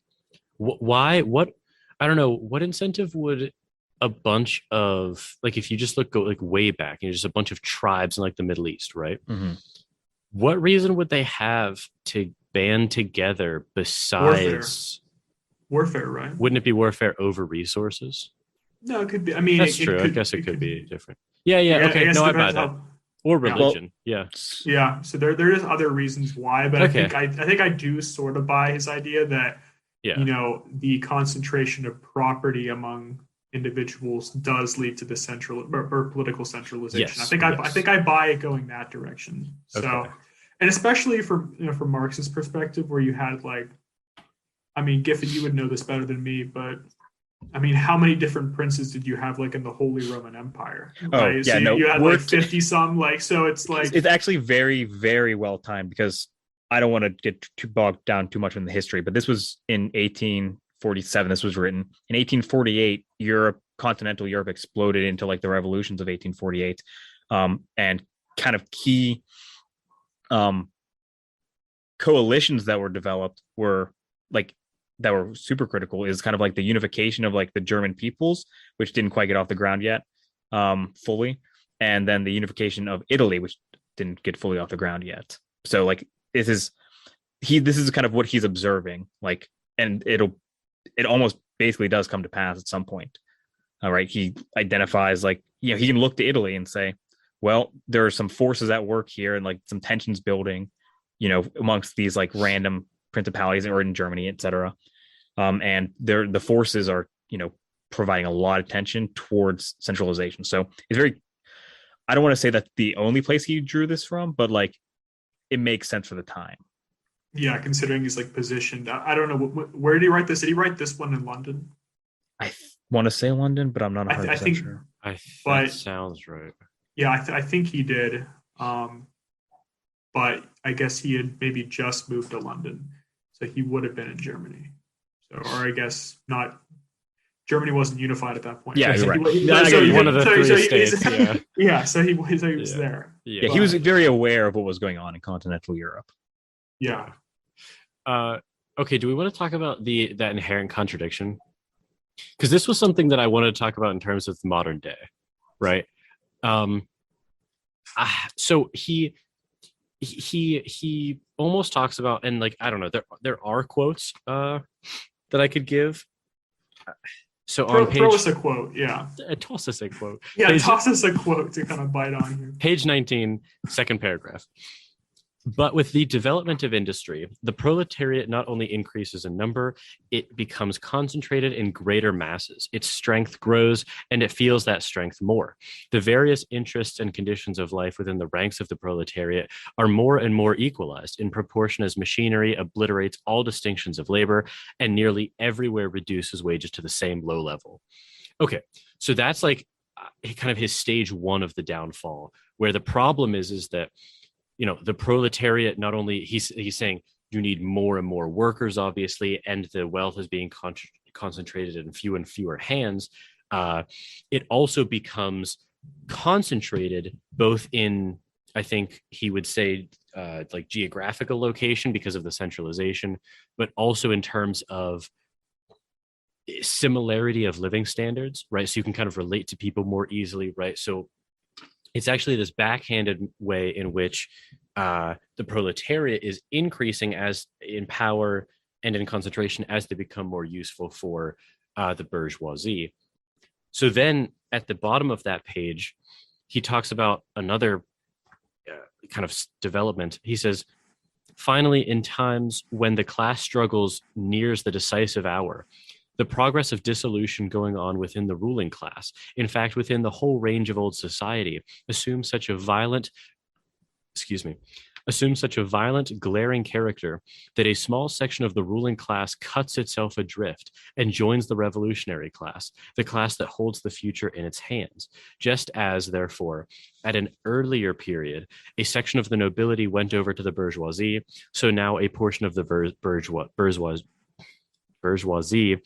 why? What? I don't know. What incentive would a bunch of like if you just go like way back, just a bunch of tribes in like the Middle East, right? Mm-hmm. What reason would they have to band together besides warfare, right? Wouldn't it be warfare over resources? No, it could be. I mean, that's true. I guess it could be different. Yeah. Okay. No, I buy that. Or religion. Yeah. So there is other reasons why, but I think I do sort of buy his idea that the concentration of property among individuals does lead to the central or political centralization. Yes, I think I buy it going that direction. So, and especially from Marx's perspective, where you had Giffin, you would know this better than me, but I mean, how many different princes did you have in the Holy Roman Empire? Right? You had 50 some, so it's like it's actually very, very well timed, because I don't want to get too bogged down too much in the history, but this was in 1847. This was written in 1848. Continental Europe exploded into the revolutions of 1848, and kind of key coalitions that were developed were that were super critical is kind of the unification of the German peoples, which didn't quite get off the ground yet fully, and then the unification of Italy, which didn't get fully off the ground yet. So this is kind of what he's observing, and it almost basically does come to pass at some point. All right, he identifies he can look to Italy and say, well, there are some forces at work here, and some tensions building, amongst these random principalities or in Germany, etc. And the forces are, providing a lot of tension towards centralization. So it's very, I don't want to say that's the only place he drew this from, but like it makes sense for the time. Yeah, considering he's like positioned. I don't know, where did he write this? Did he write this one in London? I want to say London, but I'm not 100% sure. That sounds right. Yeah, I think he did. But I guess he had maybe just moved to London, so he would have been in Germany. So, or I guess not. Germany wasn't unified at that point. Yeah, so you're right. One of the three states. Yeah. Yeah, so he was there. Yeah, he was very aware of what was going on in continental Europe. Yeah. Okay, do we want to talk about that inherent contradiction? Because this was something that I wanted to talk about in terms of the modern day, right? So he almost talks about, and like, I don't know, there are quotes that I could give. So throw us a quote, yeah. Toss us a quote. Yeah, toss us a quote to kind of bite on here. Page 19, second paragraph. But with the development of industry, the proletariat not only increases in number, it becomes concentrated in greater masses. Its strength grows, and it feels that strength more. The various interests and conditions of life within the ranks of the proletariat are more and more equalized in proportion as machinery obliterates all distinctions of labor and nearly everywhere reduces wages to the same low level. Okay, so that's like kind of his stage one of the downfall, where the problem is that the proletariat, not only he's saying you need more and more workers, obviously, and the wealth is being concentrated in fewer and fewer hands. It also becomes concentrated both in, I think he would say, like geographical location because of the centralization, but also in terms of similarity of living standards, right? So you can kind of relate to people more easily, right? So it's actually this backhanded way in which the proletariat is increasing as in power and in concentration as they become more useful for the bourgeoisie. So then at the bottom of that page, he talks about another kind of development. He says, finally, in times when the class struggles nears the decisive hour, the progress of dissolution going on within the ruling class, in fact, within the whole range of old society, assumes such a violent, glaring character that a small section of the ruling class cuts itself adrift and joins the revolutionary class, the class that holds the future in its hands. Just as, therefore, at an earlier period, a section of the nobility went over to the bourgeoisie, so now a portion of the bourgeoisie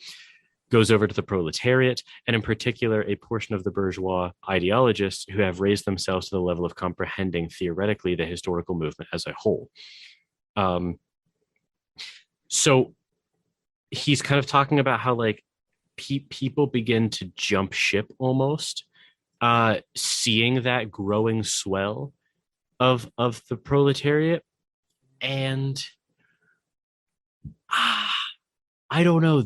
goes over to the proletariat, and in particular, a portion of the bourgeois ideologists who have raised themselves to the level of comprehending theoretically the historical movement as a whole. So he's kind of talking about how like people begin to jump ship almost, seeing that growing swell of the proletariat, and I don't know,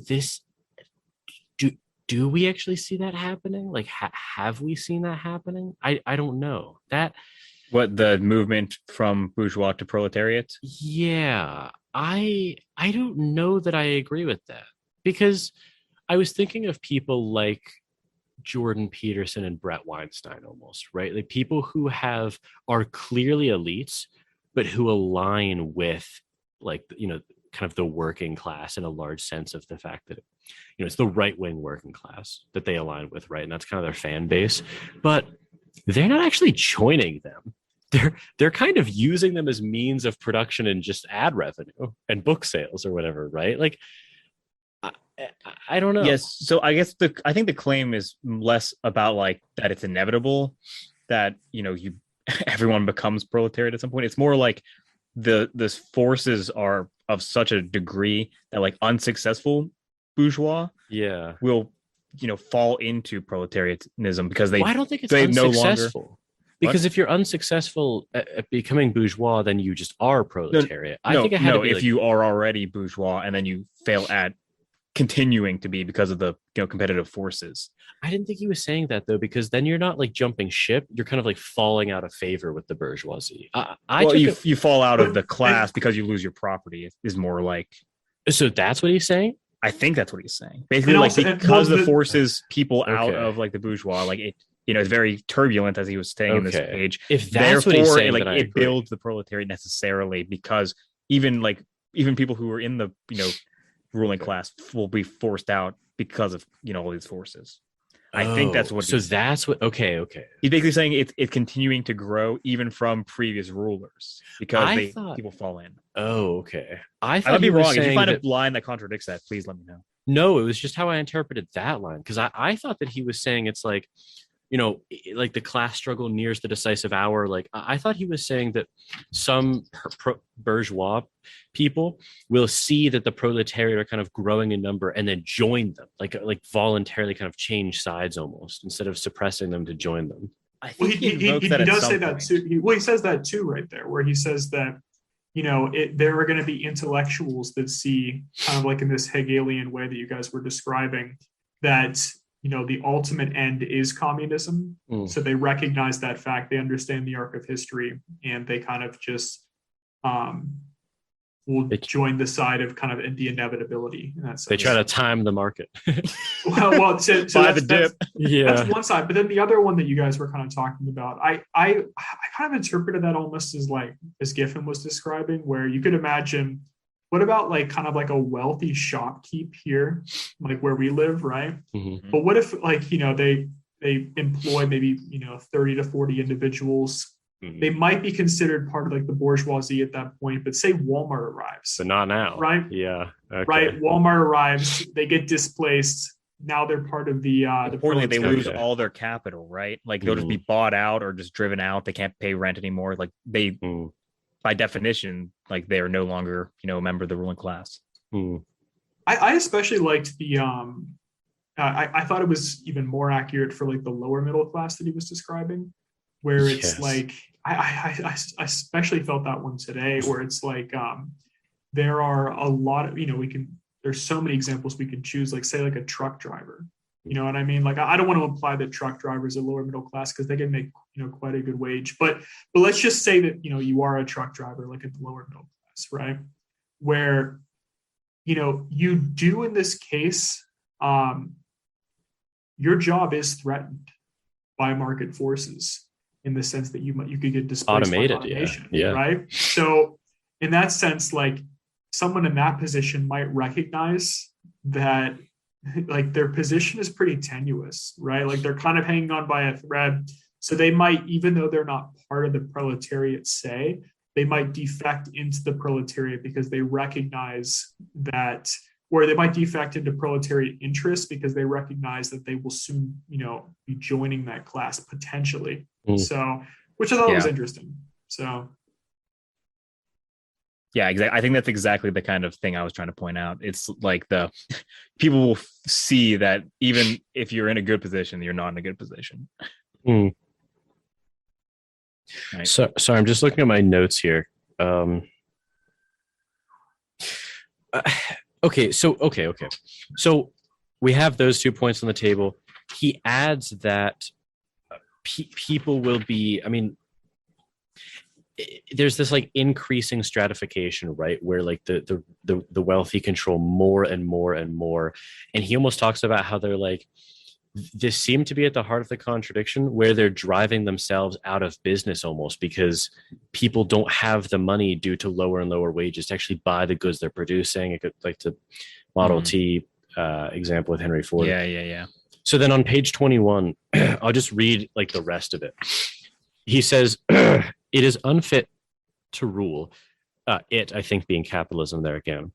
do we actually see that happening? Like, have we seen that happening? I don't know. That what the movement from bourgeois to proletariat? Yeah, I don't know that I agree with that, because I was thinking of people like Jordan Peterson and Brett Weinstein almost, right? Like people who are clearly elites, but who align with like, kind of the working class in a large sense of the fact that, it's the right-wing working class that they align with, right? And that's kind of their fan base, but they're not actually joining them. They're kind of using them as means of production and just ad revenue and book sales or whatever, right? Like, I don't know. Yes. So I guess I think the claim is less about like that it's inevitable that, everyone becomes proletariat at some point. It's more like the forces are of such a degree that like unsuccessful bourgeois will fall into proletarianism because I don't think it's unsuccessful. No longer, because if you're unsuccessful at becoming bourgeois, then you just are proletariat. I think it had to be if you are already bourgeois and then you fail at continuing to be because of the competitive forces. I didn't think he was saying that though, because then you're not like jumping ship. You're kind of like falling out of favor with the bourgeoisie. You fall out of the class because you lose your property. Is more like. So that's what he's saying. I think that's what he's saying. Basically, like because the forces people out of like the bourgeois, like it, it's very turbulent, as he was saying in this page. If that's what he's saying, like it builds the proletariat necessarily, because even people who are in the ruling class will be forced out because of all these forces. I think that's what. So that's what. Okay. He's basically saying it's continuing to grow even from previous rulers because people fall in. Oh, okay. I might be wrong. If you find a line that contradicts that, please let me know. No, it was just how I interpreted that line, because I thought that he was saying it's like, like the class struggle nears the decisive hour. Like I thought he was saying that some bourgeois people will see that the proletariat are kind of growing in number and then join them, like voluntarily kind of change sides almost, instead of suppressing them to join them. I think he does say that too. He says that too right there, where he says that there are going to be intellectuals that see, kind of like in this Hegelian way that you guys were describing, that the ultimate end is communism. So they recognize that fact, they understand the arc of history, and they kind of just will join the side of kind of the inevitability. In that sense. They try to time the market. well, so buy the dip. That's one side. But then the other one that you guys were kind of talking about, I kind of interpreted that almost as Giffin was describing, where you could imagine, what about like kind of like a wealthy shopkeep here, like where we live, right? Mm-hmm. But what if they employ maybe 30 to 40 individuals? Mm-hmm. They might be considered part of like the bourgeoisie at that point, but say Walmart arrives. But not now. Right? Yeah. Okay. Right. Walmart arrives, they get displaced. Now they're part of the importantly, they lose all their capital, right? Like they'll just be bought out or just driven out. They can't pay rent anymore. Like they by definition, like they are no longer, a member of the ruling class. I especially liked the I thought it was even more accurate for like the lower middle class that he was describing, where it's like I especially felt that one today, where it's like there are a lot of there's so many examples we could choose, like say like a truck driver. You know what I mean? Like I don't want to imply that truck drivers are lower middle class, because they can make quite a good wage. But let's just say that you are a truck driver, like at the lower middle class, right? Where you do in this case, your job is threatened by market forces, in the sense that you could get displaced by automation, right? So in that sense, like someone in that position might recognize that like their position is pretty tenuous, right? Like they're kind of hanging on by a thread. So they might, even though they're not part of the proletariat, they might defect into the proletariat because they recognize that, or they might defect into proletariat interests because they recognize that they will soon, be joining that class potentially. So, which I thought was interesting. So. Yeah, exactly. I think that's exactly the kind of thing I was trying to point out. It's like the people will see that even if you're in a good position, you're not in a good position. Right. So I'm just looking at my notes here. Okay. So we have those 2 points on the table. He adds that people will be, there's this like increasing stratification, right? Where like the wealthy control more and more and more. And he almost talks about how they're like, this seemed to be at the heart of the contradiction, where they're driving themselves out of business almost, because people don't have the money due to lower and lower wages to actually buy the goods they're producing. It could, like the Model T example with Henry Ford. Yeah. So then on page 21, I'll just read like the rest of it. He says, it is unfit to rule. It, I think, being capitalism there again.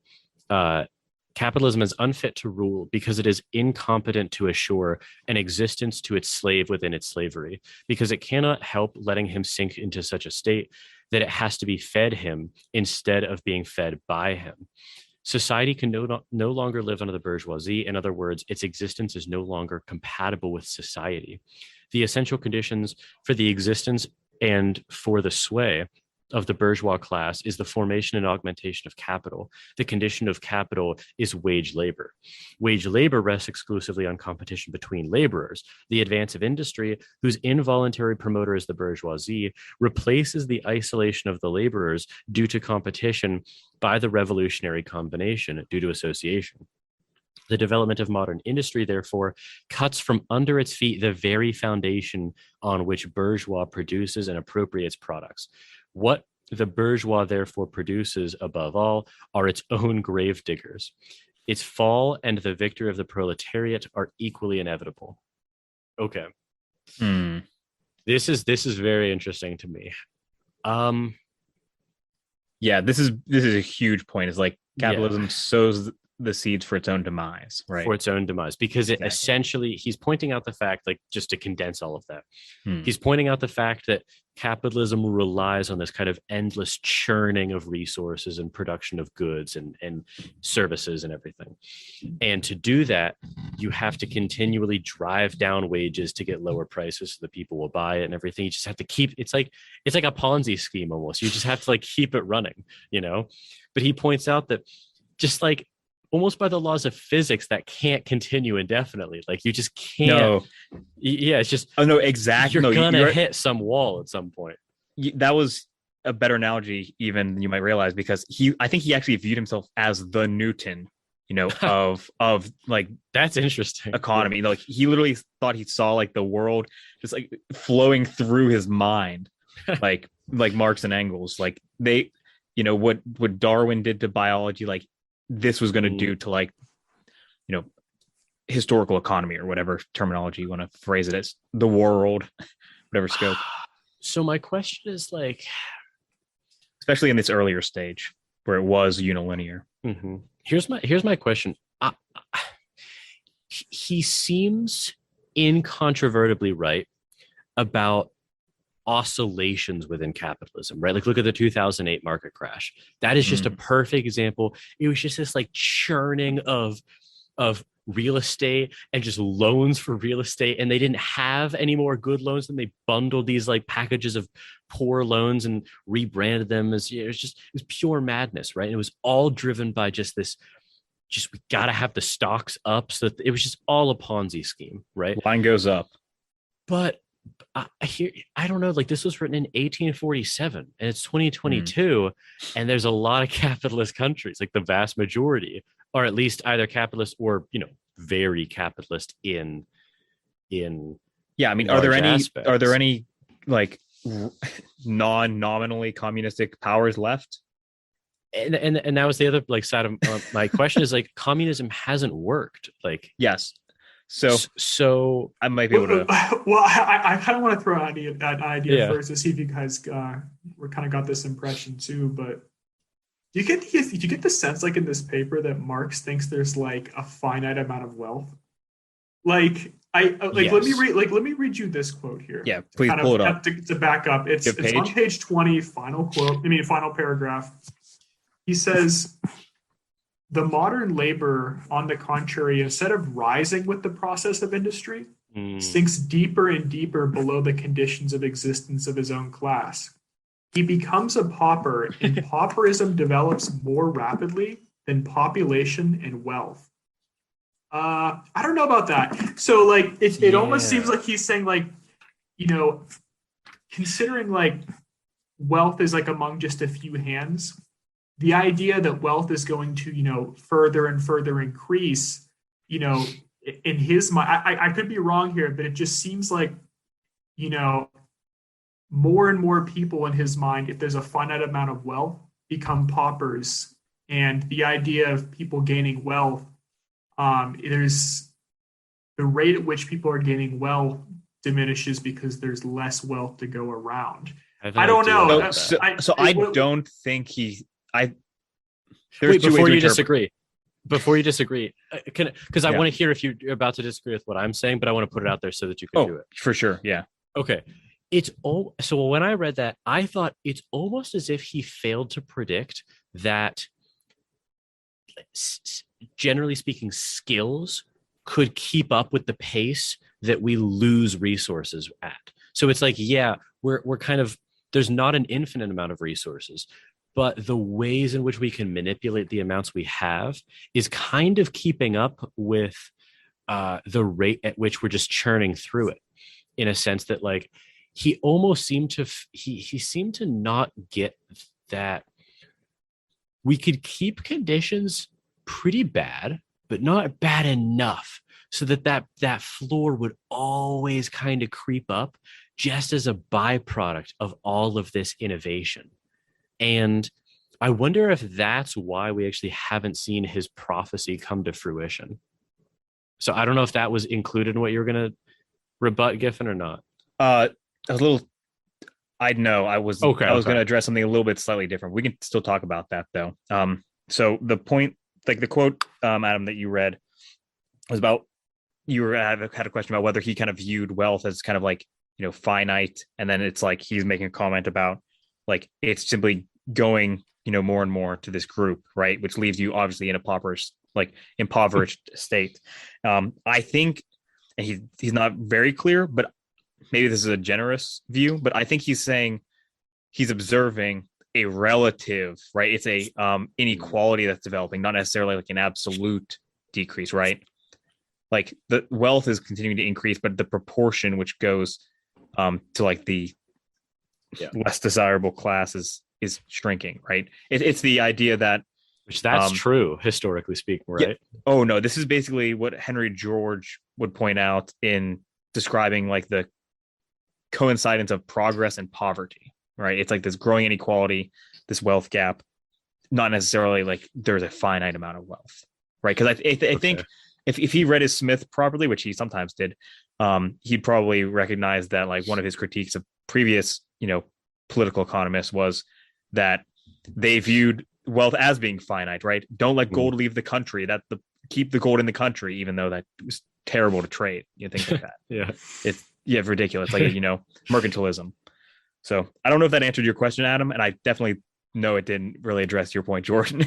Capitalism is unfit to rule because it is incompetent to assure an existence to its slave within its slavery, because it cannot help letting him sink into such a state that it has to be fed him instead of being fed by him. Society can no longer live under the bourgeoisie. In other words, its existence is no longer compatible with society. The essential conditions for the existence and for the sway of the bourgeois class is the formation and augmentation of capital. The condition of capital is wage labor. Wage labor rests exclusively on competition between laborers. The advance of industry, whose involuntary promoter is the bourgeoisie, replaces the isolation of the laborers due to competition by the revolutionary combination due to association. The development of modern industry, therefore, cuts from under its feet the very foundation on which bourgeois produces and appropriates products. What the bourgeois, therefore, produces above all are its own grave diggers. Its fall and the victory of the proletariat are equally inevitable. Okay. This is very interesting to me. Yeah, this is a huge point. It's like capitalism sows the seeds for its own demise, right? For its own demise, because it essentially, he's pointing out the fact, like, just to condense all of that, he's pointing out the fact that capitalism relies on this kind of endless churning of resources and production of goods and services and everything. And to do that, you have to continually drive down wages to get lower prices so that people will buy it and everything. You just have to keep, it's like a Ponzi scheme almost. You just have to like keep it running, you know? But he points out that just like almost by the laws of physics, that can't continue indefinitely. Like you just can't. No. Yeah, it's just. Oh no, exactly. You're gonna hit some wall at some point. That was a better analogy, even than you might realize, because I think he actually viewed himself as the Newton, you know, of like that's interesting economy. Like he literally thought he saw like the world just like flowing through his mind, like Marx and Engels. Like they, you know, what Darwin did to biology, like. This was going to do to like, you know, historical economy or whatever terminology you want to phrase it as, the world, whatever scope. So my question is like, especially in this earlier stage where it was unilinear. Here's my question. He seems incontrovertibly right about oscillations within capitalism, right? Like look at the 2008 market crash. That is just a perfect example. It was just this like churning of real estate and just loans for real estate, and they didn't have any more good loans, and they bundled these like packages of poor loans and rebranded them as, it was pure madness, right? And it was all driven by just this, we got to have the stocks up, so that it was just all a Ponzi scheme, right? Line goes up. But I don't know, like this was written in 1847 and it's 2022 and there's a lot of capitalist countries, like the vast majority are at least either capitalist or, you know, very capitalist in yeah, I mean, are there any like non-nominally communistic powers left? And that was the other like side of my question is like communism hasn't worked, like yes. So I might be able to. Well, I kind of want to throw out that idea first to see if you guys were kind of got this impression too. But do you get the sense like in this paper that Marx thinks there's like a finite amount of wealth? Like let me read you this quote here. Yeah, please pull it up to back up. It's on page 20, final paragraph. He says, the modern laborer, on the contrary, instead of rising with the process of industry, sinks deeper and deeper below the conditions of existence of his own class. He becomes a pauper, and pauperism develops more rapidly than population and wealth. I don't know about that. So, like, it almost seems like he's saying, like, you know, considering, like, wealth is, like, among just a few hands, the idea that wealth is going to, you know, further and further increase, you know, in his mind, I could be wrong here, but it just seems like, you know, more and more people in his mind, if there's a finite amount of wealth, become paupers. And the idea of people gaining wealth, there's the rate at which people are gaining wealth diminishes because there's less wealth to go around. I don't know. I don't think he. Wait, before you disagree, because I want to hear if you're about to disagree with what I'm saying, but I want to put it out there so that you can do it. For sure. Yeah. Okay. So when I read that, I thought it's almost as if he failed to predict that, generally speaking, skills could keep up with the pace that we lose resources at. So it's like, yeah, we're kind of there's not an infinite amount of resources, but the ways in which we can manipulate the amounts we have is kind of keeping up with the rate at which we're just churning through it, in a sense that like he almost seemed to he seemed to not get that we could keep conditions pretty bad, but not bad enough so that floor would always kind of creep up just as a byproduct of all of this innovation. And I wonder if that's why we actually haven't seen his prophecy come to fruition. So I don't know if that was included in what you were going to rebut, Giffin, or not. I was a little. I know I was. Okay, I was going to address something a little bit slightly different. We can still talk about that though. So the point, like the quote, Adam, that you read was about had a question about whether he kind of viewed wealth as kind of like, you know, finite, and then it's like he's making a comment about like it's simply going, you know, more and more to this group, right, which leaves you obviously in a impoverished state. I think, and he's not very clear, but maybe this is a generous view, but I think he's saying he's observing a relative, right? It's a inequality that's developing, not necessarily like an absolute decrease, right? Like the wealth is continuing to increase, but the proportion which goes to like the less desirable class is shrinking, right? It's the idea that, which that's true historically speaking, right? Yeah. Oh no, this is basically what Henry George would point out in describing like the coincidence of progress and poverty, right? It's like this growing inequality, this wealth gap, not necessarily like there's a finite amount of wealth, right? Because I think if he read his Smith properly, which he sometimes did, he'd probably recognize that like one of his critiques of previous, you know, political economists was that they viewed wealth as being finite, right? Don't let gold leave the country. Keep the gold in the country, even though that was terrible to trade. You know, things like that. It's ridiculous, like you know, mercantilism. So I don't know if that answered your question, Adam, and I definitely know it didn't really address your point, Jordan.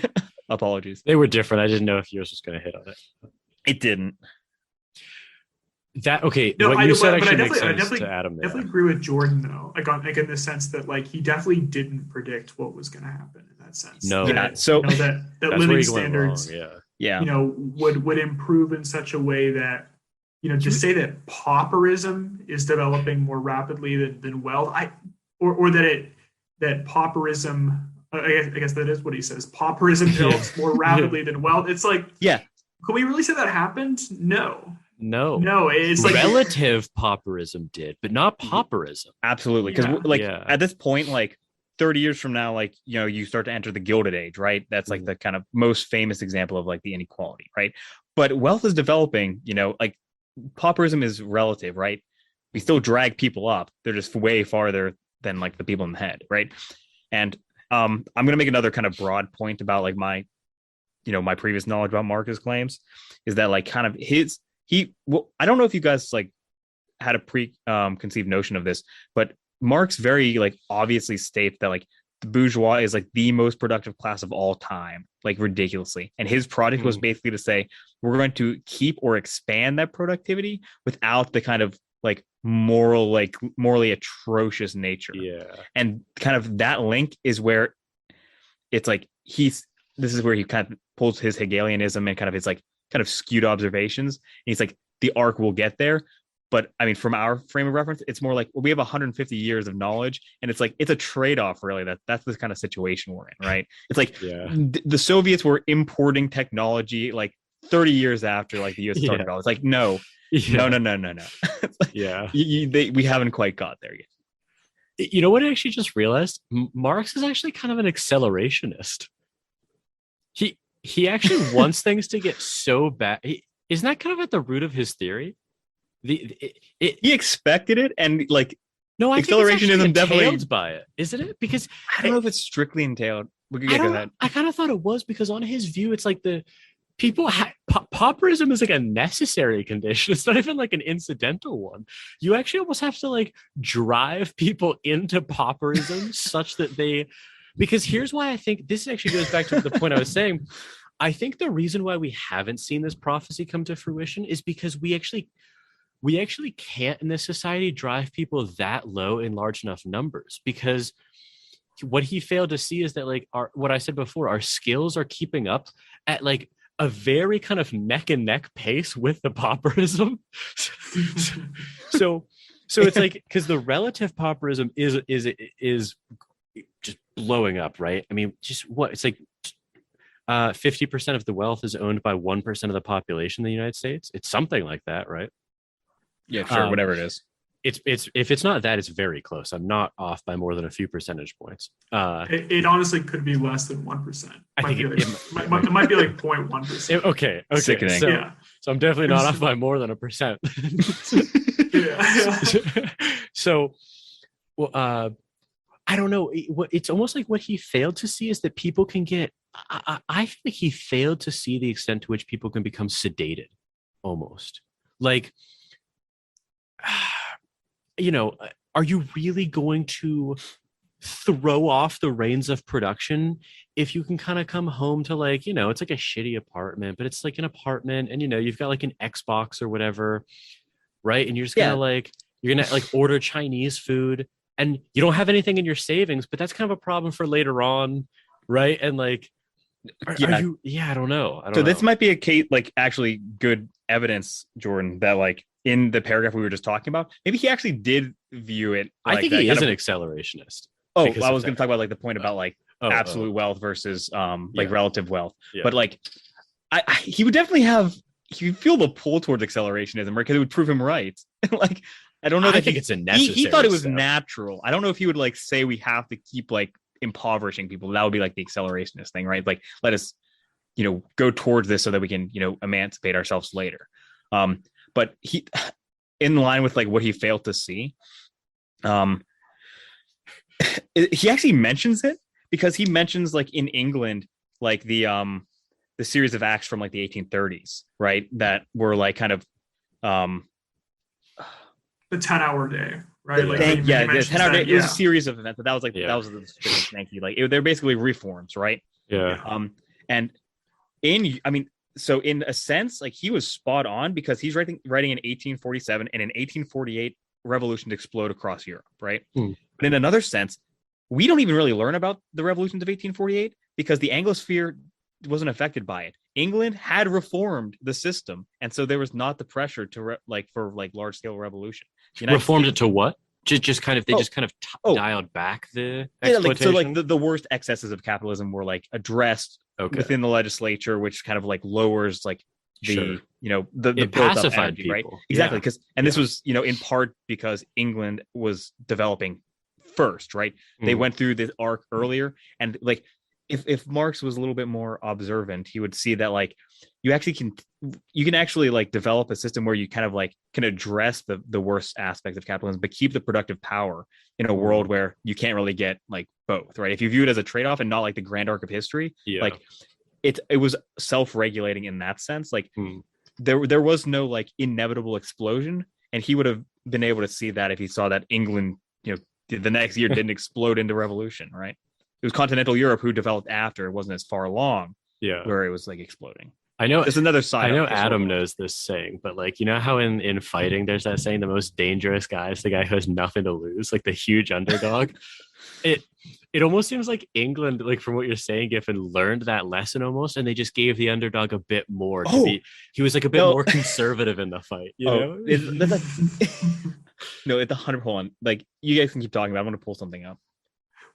Apologies. They were different. I didn't know if yours was going to hit on it. It didn't. That okay? No, what you said actually makes sense to Adam. I definitely agree with Jordan though, like in the sense that like he definitely didn't predict what was going to happen in that sense. No, so you know, that living standards, yeah, you know, would improve in such a way that, you know, to say that pauperism is developing more rapidly than wealth, or that pauperism, I guess that is what he says. Pauperism develops more rapidly than wealth. It's like, yeah, can we really say that happened? No. It's like relative pauperism did, but not pauperism. Absolutely, because at this point, like 30 years from now, like, you know, you start to enter the Gilded Age, right? That's like the kind of most famous example of like the inequality, right? But wealth is developing, you know, like pauperism is relative, right? We still drag people up. They're just way farther than like the people in the head, right? And I'm going to make another kind of broad point about like my previous knowledge about Marx's claims is that like kind of I don't know if you guys like had a preconceived notion of this, but Marx very like obviously states that like the bourgeois is like the most productive class of all time, like ridiculously. And his project was basically to say, we're going to keep or expand that productivity without the kind of like morally atrocious nature. Yeah. And kind of that link is where it's like this is where he kind of pulls his Hegelianism and kind of his like kind of skewed observations. And he's like, the arc will get there. But I mean, from our frame of reference, it's more like, well, we have 150 years of knowledge, and it's like, it's a trade-off really. That's the kind of situation we're in, right? It's like the Soviets were importing technology like 30 years after like the US started. It's like, no. Like, we haven't quite got there yet. You know what I actually just realized? Marx is actually kind of an accelerationist. He actually wants things to get so bad. Isn't that kind of at the root of his theory? He expected it, and like no, I acceleration isn't definitely by it, isn't it? Because I don't know if it's strictly entailed. Go ahead. I kind of thought it was, because on his view, it's like the people pauperism is like a necessary condition. It's not even like an incidental one. You actually almost have to like drive people into pauperism such that they. Because here's why I think this actually goes back to the point I was saying. I think the reason why we haven't seen this prophecy come to fruition is because we actually we actually can't in this society drive people that low in large enough numbers, because what he failed to see is that like what I said before, our skills are keeping up at like a very kind of neck and neck pace with the pauperism. so it's like, because the relative pauperism is just blowing up, right? I mean, just what it's like 50% of the wealth is owned by 1% of the population in the United States. It's something like that, right? Yeah, sure, whatever it is. It's if it's not that, it's very close. I'm not off by more than a few percentage points. It honestly could be less than 1%. I think it might be like 0.1%. Okay. Sickening. So I'm definitely not off by more than 1%. So, well, I don't know. It's almost like what he failed to see is that people can get. I feel like he failed to see the extent to which people can become sedated, almost like. Are you really going to throw off the reins of production if you can kind of come home to like, it's like a shitty apartment, but it's like an apartment, and you've got like an Xbox or whatever, right? And you're just gonna you're gonna like order Chinese food, and you don't have anything in your savings, but that's kind of a problem for later on, right? And like, I don't know. This might be a case, like actually good evidence, Jordan, that like in the paragraph we were just talking about, maybe he actually did view it. Like, I think he is an accelerationist. Oh, I was going to talk about like the point about like absolute wealth versus relative wealth. Yeah. But like, he would definitely he would feel the pull towards accelerationism, right? Because it would prove him right. Like, I don't know. I think it's a necessary. He thought it was natural. I don't know if he would like say we have to keep like impoverishing people. That would be like the accelerationist thing, right? Like, let us, go towards this so that we can, emancipate ourselves later. But he, in line with like what he failed to see, he actually mentions it, because he mentions like in England, like the series of acts from like the 1830s, right? That were like kind of the 10-hour day, right? The 10-hour day. It was a series of events, but that was like that was the thank you. Like they're basically reforms, right? Yeah. And so in a sense, like he was spot on, because he's writing in 1847, and in 1848, revolutions explode across Europe, right? But in another sense, we don't even really learn about the revolutions of 1848 because the Anglosphere wasn't affected by it. England had reformed the system, and so there was not the pressure to for large scale revolution. Reformed it to what? Just kind of dialed back the exploitation? Like so the worst excesses of capitalism were like addressed within the legislature, which kind of like lowers like the the pacified energy, people, right? Exactly, because this was in part because England was developing first, right? They went through this arc earlier, and like if Marx was a little bit more observant, he would see that like you can actually like develop a system where you kind of like can address the worst aspects of capitalism, but keep the productive power in a world where you can't really get like both, right? If you view it as a trade-off and not like the grand arc of history, like it was self-regulating in that sense. Like there was no like inevitable explosion, and he would have been able to see that if he saw that England, the next year didn't explode into revolution, right? It was continental Europe who developed after. It wasn't as far along where it was like exploding. I know there's another side. I know Adam knows this saying, but like, how in fighting, there's that saying, the most dangerous guy is the guy who has nothing to lose, like the huge underdog. It almost seems like England, like from what you're saying, Giffin, learned that lesson almost, and they just gave the underdog a bit more. He was like a bit more conservative in the fight. No, it's 100. Hold on, like you guys can keep talking about. I'm going to pull something up.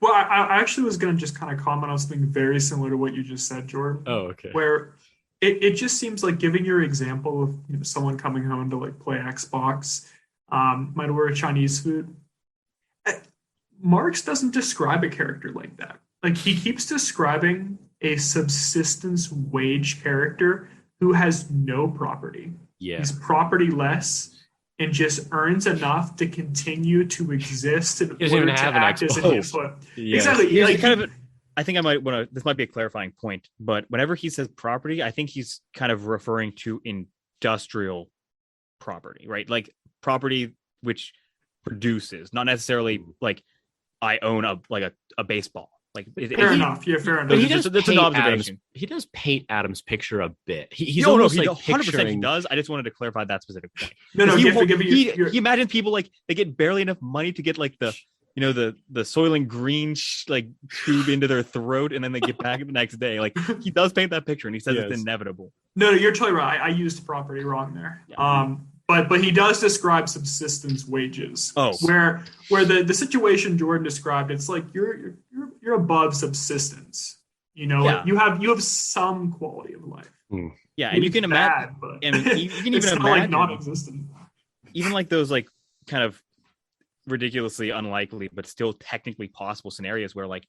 Well, I actually was going to just kind of comment on something very similar to what you just said, Jordan. Oh, okay. Where it just seems like, giving your example of someone coming home to like play Xbox, might order Chinese food. Marx doesn't describe a character like that. Like, he keeps describing a subsistence wage character who has no property. Yeah. He's property-less and just earns enough to continue to exist in order to act as an input. Yeah. Exactly. Like, I think I might want to. This might be a clarifying point, but whenever he says property, I think he's kind of referring to industrial property, right? Like property which produces, not necessarily like I own a baseball, Like fair enough. Yeah, fair enough. But that's an observation. He does paint Adam's picture a bit. He's no, almost he like 100% picturing... he does. I just wanted to clarify that specific point. No, he imagines people like they get barely enough money to get like the the Soylent Green like tube into their throat, and then they get back the next day. Like he does paint that picture, and he says it's inevitable. No, you're totally right. I used property wrong there. Yeah. But he does describe subsistence wages. Oh, where the situation Jordan described, it's like you're above subsistence. You have some quality of life. Yeah, and you can imagine, and you can even imagine like non-existent. Even like those like kind of ridiculously unlikely but still technically possible scenarios where like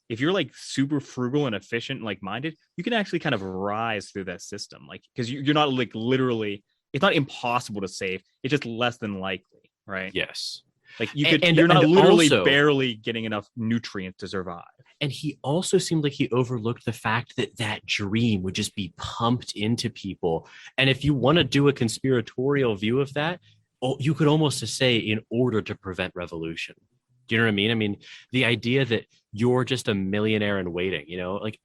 if you're like super frugal and efficient and like minded, you can actually kind of rise through that system, like because you're not like literally, it's not impossible to save, it's just less than likely, right? Yes. Like you're not literally also, barely getting enough nutrients to survive. And he also seemed like he overlooked the fact that dream would just be pumped into people. And if you want to do a conspiratorial view of that, you could almost say in order to prevent revolution. Do you know what I mean? I mean, the idea that you're just a millionaire in waiting, like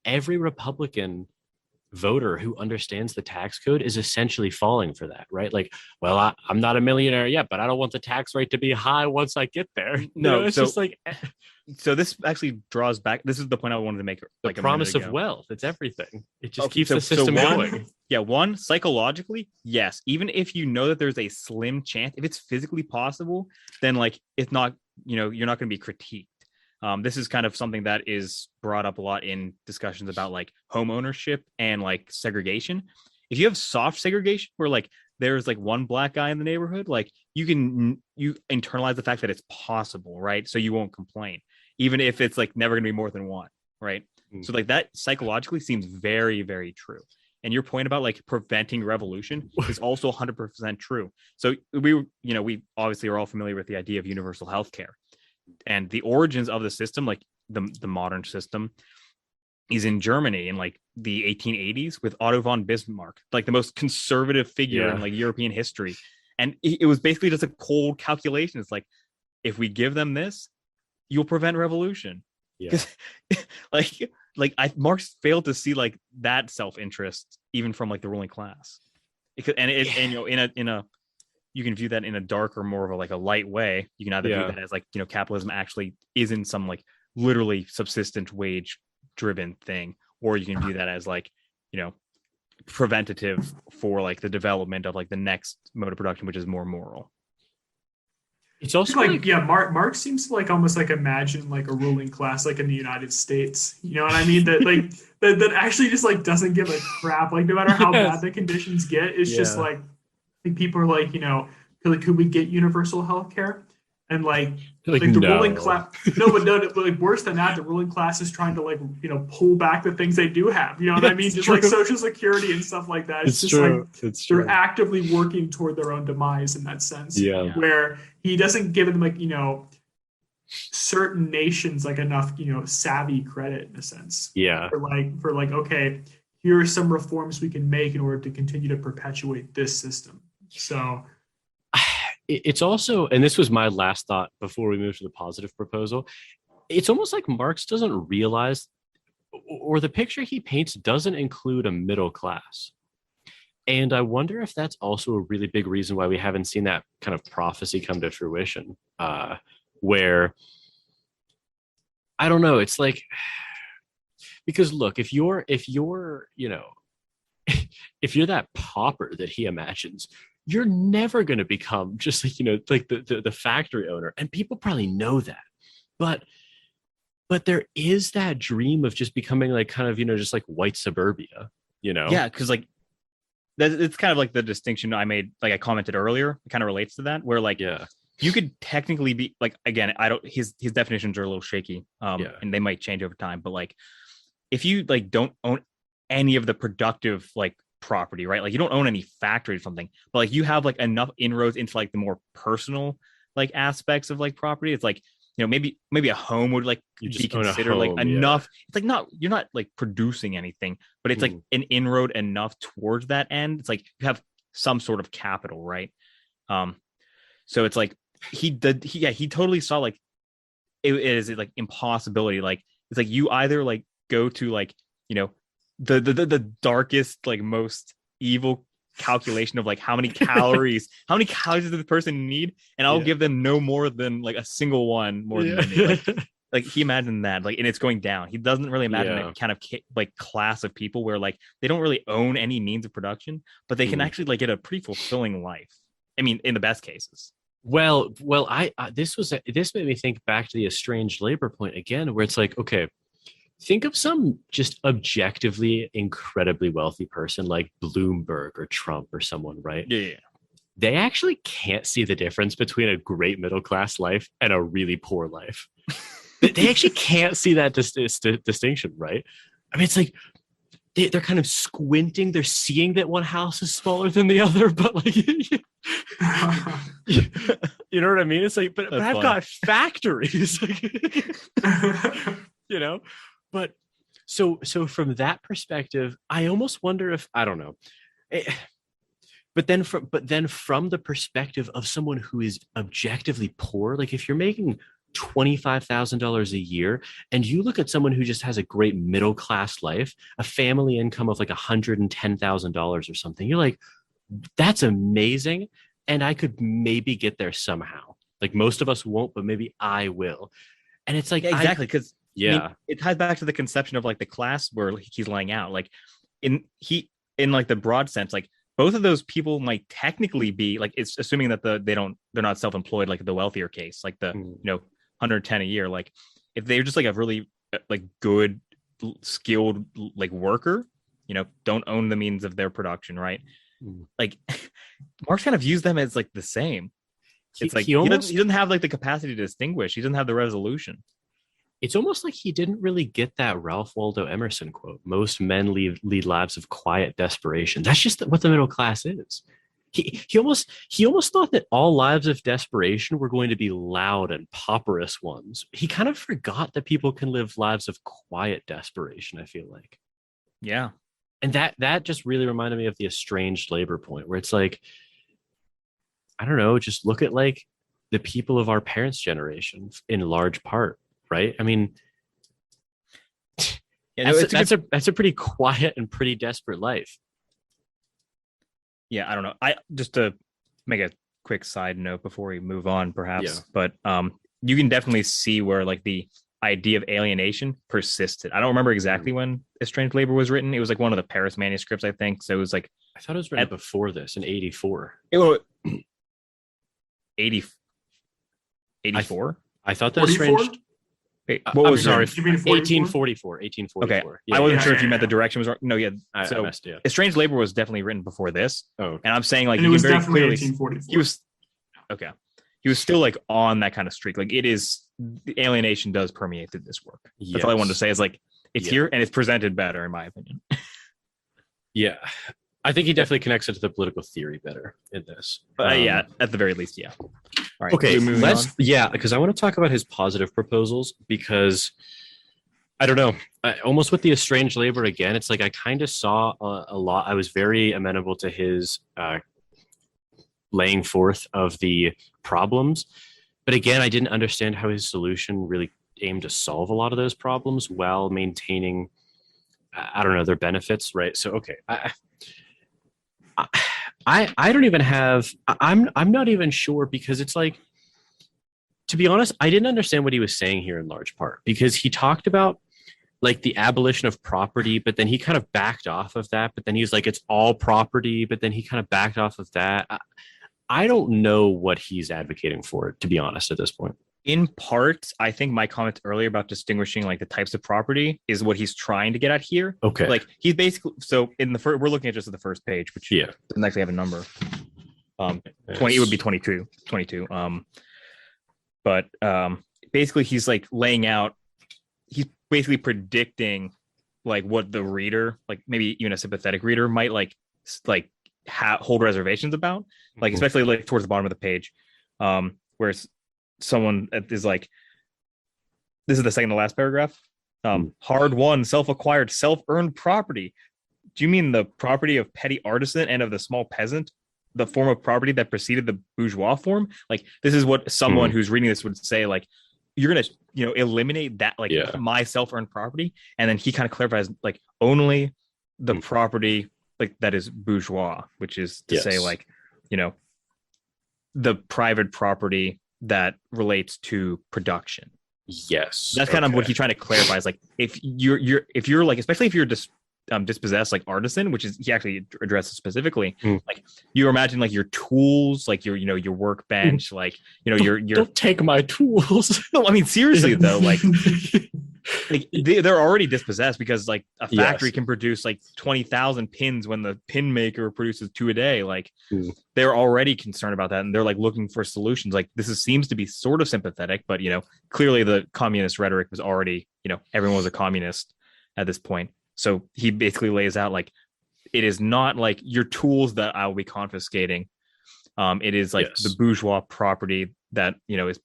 every Republican voter who understands the tax code is essentially falling for that, right? Like, well, I'm not a millionaire yet, but I don't want the tax rate to be high once I get there. No, it's just like... So this actually draws back. This is the point I wanted to make. Like the promise of wealth. It's everything. It just keeps the system going. Yeah. One, psychologically, yes. Even if you know that there's a slim chance, if it's physically possible, then like it's not. You're not going to be critiqued. This is kind of something that is brought up a lot in discussions about like home ownership and like segregation. If you have soft segregation where like there's like one black guy in the neighborhood, like you internalize the fact that it's possible, right? So you won't complain, even if it's like never going to be more than one, right? So like that psychologically seems very, very true. And your point about like preventing revolution is also 100% true. So we obviously are all familiar with the idea of universal healthcare, and the origins of the system, like the modern system, is in Germany in like the 1880s with Otto von Bismarck, like the most conservative figure in like European history. And it was basically just a cold calculation. It's like, if we give them this, you'll prevent revolution. Yeah. Marx failed to see like that self-interest even from like the ruling class. You can view that in a darker, more of a like a light way. You can either view that as like, capitalism actually isn't some like literally subsistent wage driven thing, or you can view that as like, preventative for like the development of like the next mode of production, which is more moral. It's also like Marx seems to like almost like imagine like a ruling class like in the United States, you know what I mean? That like that actually just like doesn't give a crap, like no matter how bad the conditions get, it's just like people are like, could we get universal health care? And like the ruling class, but like worse than that, the ruling class is trying to like, pull back the things they do have. You know what I mean? Just like Social Security and stuff like that. It's just true. They're actively working toward their own demise in that sense. Yeah. Where he doesn't give them like, certain nations like enough, savvy credit in a sense. Yeah. For like, okay, here are some reforms we can make in order to continue to perpetuate this system. So it's also, and this was my last thought before we move to the positive proposal, it's almost like Marx doesn't realize, or the picture he paints doesn't include a middle class. And I wonder if that's also a really big reason why we haven't seen that kind of prophecy come to fruition, where, I don't know, it's like, because look, if you're that pauper that he imagines, you're never going to become just like, like the factory owner. And people probably know that. But there is that dream of just becoming like kind of, just like white suburbia, Yeah, because like it's kind of like the distinction I made, like I commented earlier. It kind of relates to that, where like you could technically be like, again, his definitions are a little shaky, and they might change over time. But like if you like don't own any of the productive like property, right? Like you don't own any factory or something, but like you have like enough inroads into like the more personal like aspects of like property. It's like, maybe a home would like be considered like enough. It's like you're not like producing anything, but it's like an inroad enough towards that end. It's like you have some sort of capital, right? So it's like he totally saw like it is like impossibility. Like It's like you either like go to like, you know, the darkest, like most evil calculation of like how many calories does the person need, and I'll give them no more than like a single one more than they like he imagined that, like, and it's going down. He doesn't really imagine a kind of like class of people where like they don't really own any means of production, but they can actually like get a pretty fulfilling life. I mean, in the best cases. Well, this made me think back to the estranged labor point again, where it's like, okay, think of some just objectively incredibly wealthy person like Bloomberg or Trump or someone, right? Yeah. They actually can't see the difference between a great middle class life and a really poor life. They actually can't see that distinction, right? I mean, it's like they're kind of squinting. They're seeing that one house is smaller than the other, but like, you know what I mean? It's like, but I've got factories, you know. But so from that perspective, I almost wonder if, I don't know. But then from the perspective of someone who is objectively poor, like if you're making $25,000 a year and you look at someone who just has a great middle class life, a family income of like $110,000 or something, you're like, that's amazing. And I could maybe get there somehow. Like most of us won't, but maybe I will. And it's like, exactly. Because I mean, it ties back to the conception of like the class where he's laying out, like in like the broad sense, like both of those people might technically be like, it's assuming that they're not self-employed, like the wealthier case, like the, you know, 110 a year. Like if they're just like a really like good skilled like worker, you know, don't own the means of their production, right? Like Marx kind of views them as like the same. It's like he doesn't have like the capacity to distinguish. He doesn't have the resolution. It's almost like he didn't really get that Ralph Waldo Emerson quote. Most men lead lives of quiet desperation. That's just what the middle class is. He almost thought that all lives of desperation were going to be loud and pauperous ones. He kind of forgot that people can live lives of quiet desperation, I feel like. Yeah. And that just really reminded me of the estranged labor point, where it's like, I don't know, just look at like the people of our parents' generation in large part, right? I mean, that's a pretty quiet and pretty desperate life. Yeah, I don't know. I just to make a quick side note before we move on, perhaps, but you can definitely see where like the idea of alienation persisted. I don't remember exactly when Estranged Labor was written. It was like one of the Paris manuscripts, I think. So it was like, I thought it was written before this in 84. It was 84. I thought that Estranged. What was sorry? 1844. Okay, yeah, I wasn't sure if you meant the direction was wrong. No, so Estranged Labor was definitely written before this. Oh, okay. And I'm saying like and you it was can very definitely clearly 1844. he was okay. He was still like on that kind of streak. Like it is, the alienation does permeate through this work. That's all I wanted to say. Is like it's here and it's presented better, in my opinion. Yeah, I think he definitely connects it to the political theory better in this. Yeah, at the very least, yeah. All right. Okay, because I want to talk about his positive proposals, because I don't know, almost with the Estranged Labor again, it's like I kind of saw a lot. I was very amenable to his laying forth of the problems, but again, I didn't understand how his solution really aimed to solve a lot of those problems while maintaining, I don't know, their benefits, right? So okay, I don't even have, I'm not even sure, because it's like, to be honest, I didn't understand what he was saying here in large part, because he talked about like the abolition of property, but then he kind of backed off of that, but then he was like, it's all property, but then he kind of backed off of that. I don't know what he's advocating for, to be honest, at this point. In part, I think my comment earlier about distinguishing like the types of property is what he's trying to get at here. Okay. Like he's basically, so in the first, we're looking at just the first page, which doesn't actually have a number. 20, it would be 22. But basically he's like laying out, he's basically predicting like what the reader, like maybe even a sympathetic reader might hold reservations about, like especially like towards the bottom of the page, where someone is like, this is the second to last paragraph, hard-won, self-acquired, self-earned property. Do you mean the property of petty artisan and of the small peasant, the form of property that preceded the bourgeois form? Like this is what someone who's reading this would say, like you're gonna eliminate that like my self-earned property, and then he kind of clarifies like only the property like that is bourgeois, which is to say like the private property that relates to production. Yes, that's kind of what he's trying to clarify. Is like if you're like, especially if you're dispossessed like artisan, which is he actually addresses specifically. Like you imagine like your tools, like your workbench, like your don't take my tools. No, I mean seriously though, like they're already dispossessed because like a factory can produce like 20,000 pins when the pin maker produces 2 a day. Like they're already concerned about that, and they're like looking for solutions. Like this seems to be sort of sympathetic, but clearly the communist rhetoric was already everyone was a communist at this point. So he basically lays out like it is not like your tools that I will be confiscating. It is like the bourgeois property that is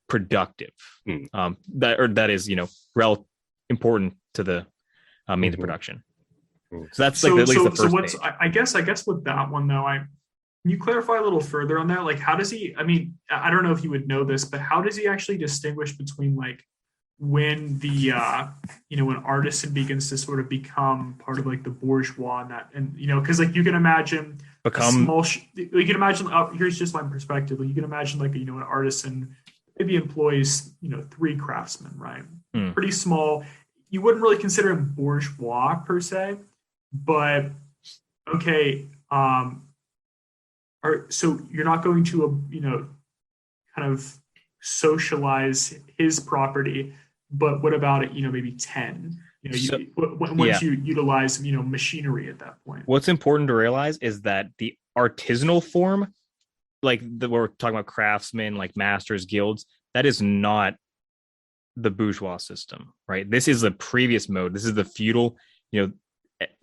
productive. That is important to the means of production. So that's like at least the first. So what's I guess with that one though, can you clarify a little further on that? Like how does he? I mean, I don't know if you would know this, but how does he actually distinguish between like when the when artisan begins to sort of become part of like the bourgeois and because like you can imagine you can imagine here's just my perspective. You can imagine like an artisan maybe employs 3 craftsmen, right? Pretty small. You wouldn't really consider him bourgeois per se, but okay. So you're not going to kind of socialize his property. But what about it? Maybe 10. Once you utilize machinery at that point. What's important to realize is that the artisanal form, like we're talking about craftsmen, like masters, guilds, that is not the bourgeois system, right? This is the previous mode. This is the feudal. The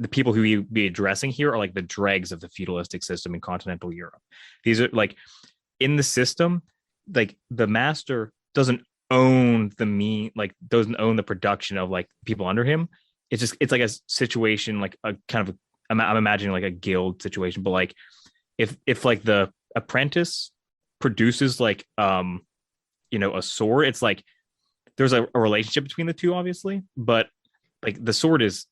people who we be addressing here are like the dregs of the feudalistic system in continental Europe. These are like in the system, like the master doesn't own doesn't own the production of like people under him. It's like a situation like a kind of I'm imagining like a guild situation, but like if like the apprentice produces like a sword, it's like there's a relationship between the two obviously, but like the sword is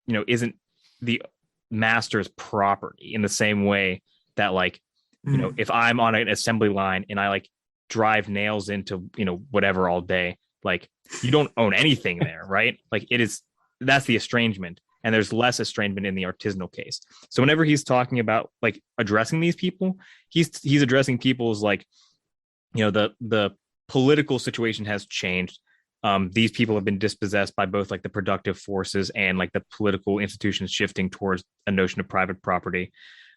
isn't the master's property in the same way that like if I'm on an assembly line and I like drive nails into whatever all day, like you don't own anything there, right? Like that's the estrangement, and there's less estrangement in the artisanal case. So whenever he's talking about like addressing these people, he's addressing people's like the political situation has changed. These people have been dispossessed by both like the productive forces and like the political institutions shifting towards a notion of private property.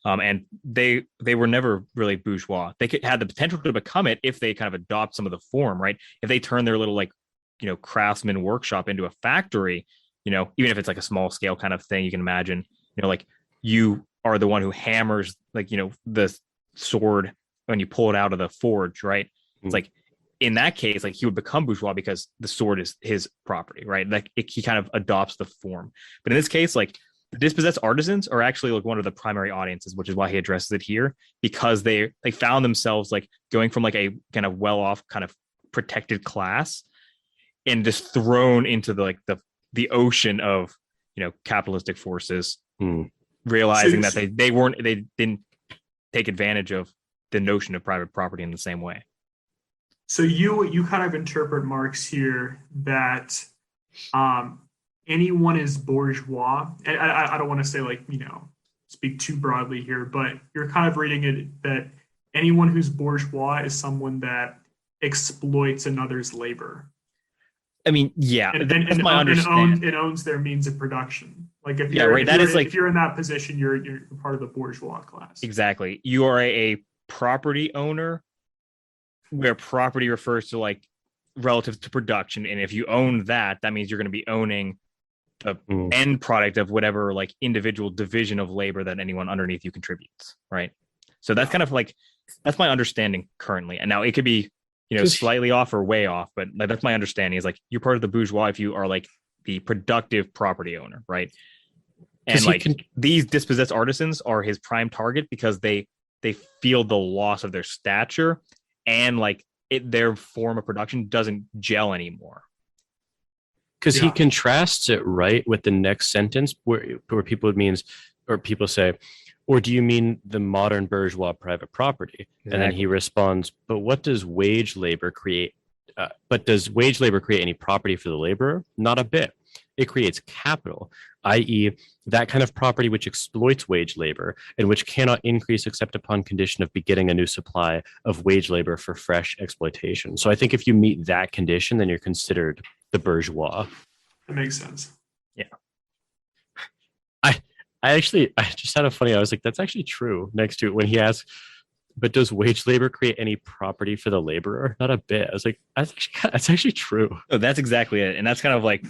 And they were never really bourgeois. They had the potential to become it if they kind of adopt some of the form, right? If they turn their little like, craftsman workshop into a factory, even if it's like a small scale kind of thing, you can imagine, like you are the one who hammers like, the sword when you pull it out of the forge, right? It's like in that case, like he would become bourgeois because the sword is his property, right? Like he kind of adopts the form. But in this case, like the dispossessed artisans are actually like one of the primary audiences, which is why he addresses it here, because they found themselves like going from like a kind of well-off kind of protected class and just thrown into the ocean of capitalistic forces, realizing that they didn't take advantage of the notion of private property in the same way. So you kind of interpret Marx here that anyone is bourgeois. And I don't want to say like, speak too broadly here, but you're kind of reading it that anyone who's bourgeois is someone that exploits another's labor. I mean, yeah, that's my understanding. It owns their means of production. Like if you're in that position, you're part of the bourgeois class. Exactly. You are a property owner, where property refers to like relative to production. And if you own that means you're going to be owning the end product of whatever like individual division of labor that anyone underneath you contributes, right? So that's kind of like that's my understanding currently. And now it could be slightly off or way off, but like, that's my understanding is like you're part of the bourgeois if you are like the productive property owner, right? And like these dispossessed artisans are his prime target because they feel the loss of their stature and like their form of production doesn't gel anymore. Because he contrasts it right with the next sentence where people say, or do you mean the modern bourgeois private property? Exactly. And then he responds, but what does wage labor create? Does wage labor create any property for the laborer? Not a bit. It creates capital, i.e., that kind of property which exploits wage labor and which cannot increase except upon condition of begetting a new supply of wage labor for fresh exploitation. So I think if you meet that condition, then you're considered the bourgeois. That makes sense. Yeah. I just had a funny, I was like, that's actually true next to it when he asks, but does wage labor create any property for the laborer? Not a bit. I was like, that's actually true. Oh, that's exactly it. And that's kind of like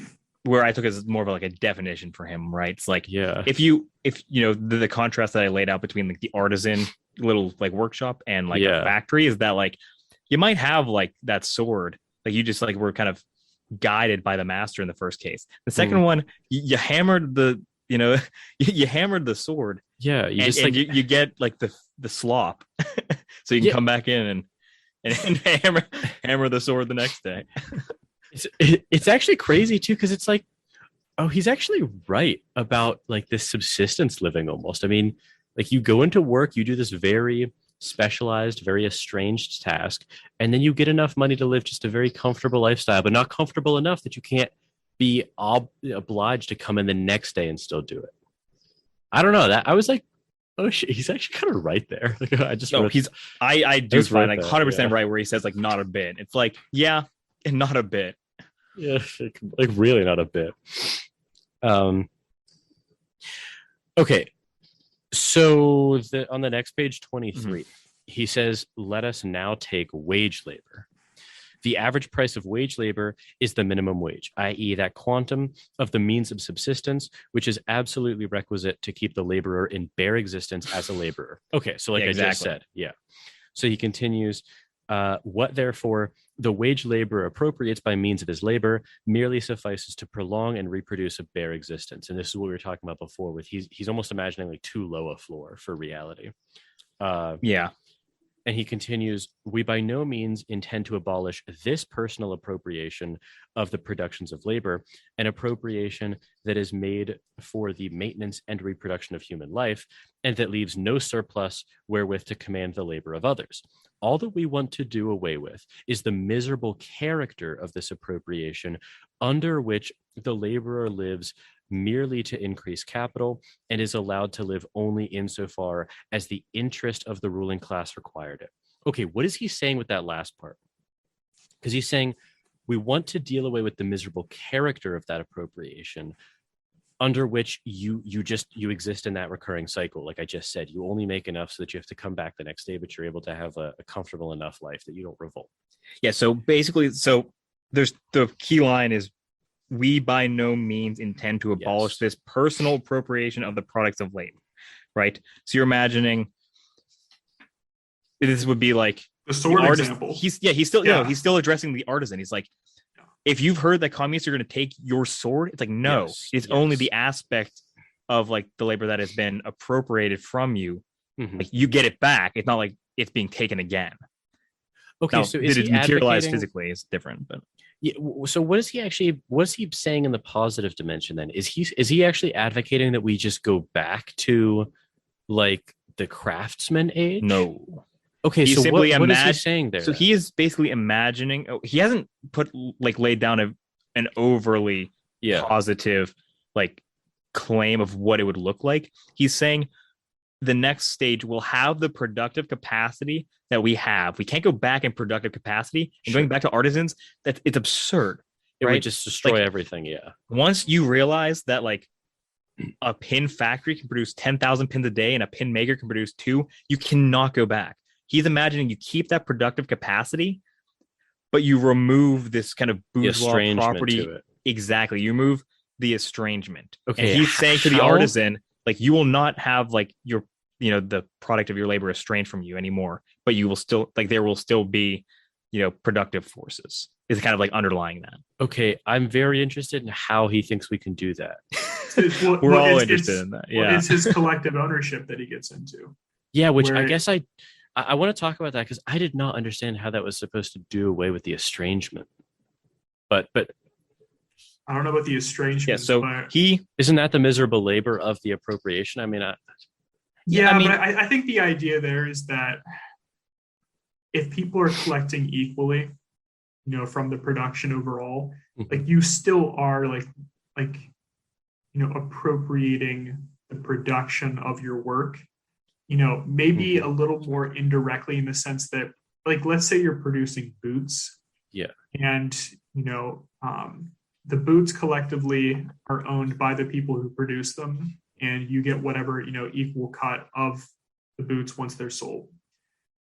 where I took it as more of like a definition for him, right? It's like, if you know, the contrast that I laid out between like the artisan little like workshop and like a factory is that like, you might have like that sword, like you just like were kind of guided by the master in the first case. The second one, you hammered the, you know, you hammered the sword. Yeah. You get like the slop so you can come back in and hammer the sword the next day. It's actually crazy too, because it's like, oh, he's actually right about like this subsistence living almost. I mean, like you go into work, you do this very specialized, very estranged task, and then you get enough money to live just a very comfortable lifestyle, but not comfortable enough that you can't be obliged to come in the next day and still do it. I don't know, that I was like, oh shit, he's actually kind of right there. Like, I do find like 100% right where he says like not a bit. It's like, yeah, and not a bit. Yeah, like really not a bit. Okay, so on the next page 23, he says, let us now take wage labor. The average price of wage labor is the minimum wage, i.e. that quantum of the means of subsistence, which is absolutely requisite to keep the laborer in bare existence as a laborer. Okay, so like I just said, So he continues, what therefore the wage laborer appropriates by means of his labor merely suffices to prolong and reproduce a bare existence. And this is what we were talking about before with he's almost imagining like too low a floor for reality. And he continues, we by no means intend to abolish this personal appropriation of the productions of labor, an appropriation that is made for the maintenance and reproduction of human life, and that leaves no surplus wherewith to command the labor of others. All that we want to do away with is the miserable character of this appropriation under which the laborer lives merely to increase capital and is allowed to live only insofar as the interest of the ruling class required it. Okay, what is he saying with that last part? Because he's saying we want to deal away with the miserable character of that appropriation under which you exist in that recurring cycle. Like I just said, you only make enough so that you have to come back the next day, but you're able to have a comfortable enough life that you don't revolt. Yeah, so basically, there's the key line is, we by no means intend to abolish this personal appropriation of the products of labor, right? So you're imagining this would be like the sword example. He's still addressing the artisan. He's like, if you've heard that communists are going to take your sword, it's like, no, it's only the aspect of like the labor that has been appropriated from you. Like you get it back. It's not like it's being taken again. Okay, now, so is it he materialized physically is different, but yeah. So what is he saying in the positive dimension then? Is he actually advocating that we just go back to like the craftsman age? No. Okay, so what is he saying there? So he is basically imagining. He hasn't laid down an overly positive like claim of what it would look like. He's saying the next stage will have the productive capacity that we have. We can't go back in productive capacity. And going back to artisans, it's absurd. It would just destroy everything. Yeah. Once you realize that like a pin factory can produce 10,000 pins a day and a pin maker can produce 2, you cannot go back. He's imagining you keep that productive capacity, but you remove this kind of bourgeois property. To it. Exactly. You remove the estrangement. Okay. And he's saying to the artisan, like, you will not have like your, the product of your labor estranged from you anymore, but you will still there will still be, productive forces. Is kind of like underlying that. Okay. I'm very interested in how he thinks we can do that. We're all interested in that. Yeah. It's his collective ownership that he gets into. Yeah. Which I guess I I want to talk about that because I did not understand how that was supposed to do away with the estrangement. But I don't know about the estrangement. Yeah, so but isn't that the miserable labor of the appropriation? I mean, but I think the idea there is that if people are collecting equally, from the production overall, like you still are like appropriating the production of your work, maybe a little more indirectly in the sense that, like, let's say you're producing boots. Yeah. And, the boots collectively are owned by the people who produce them, and you get whatever, equal cut of the boots once they're sold.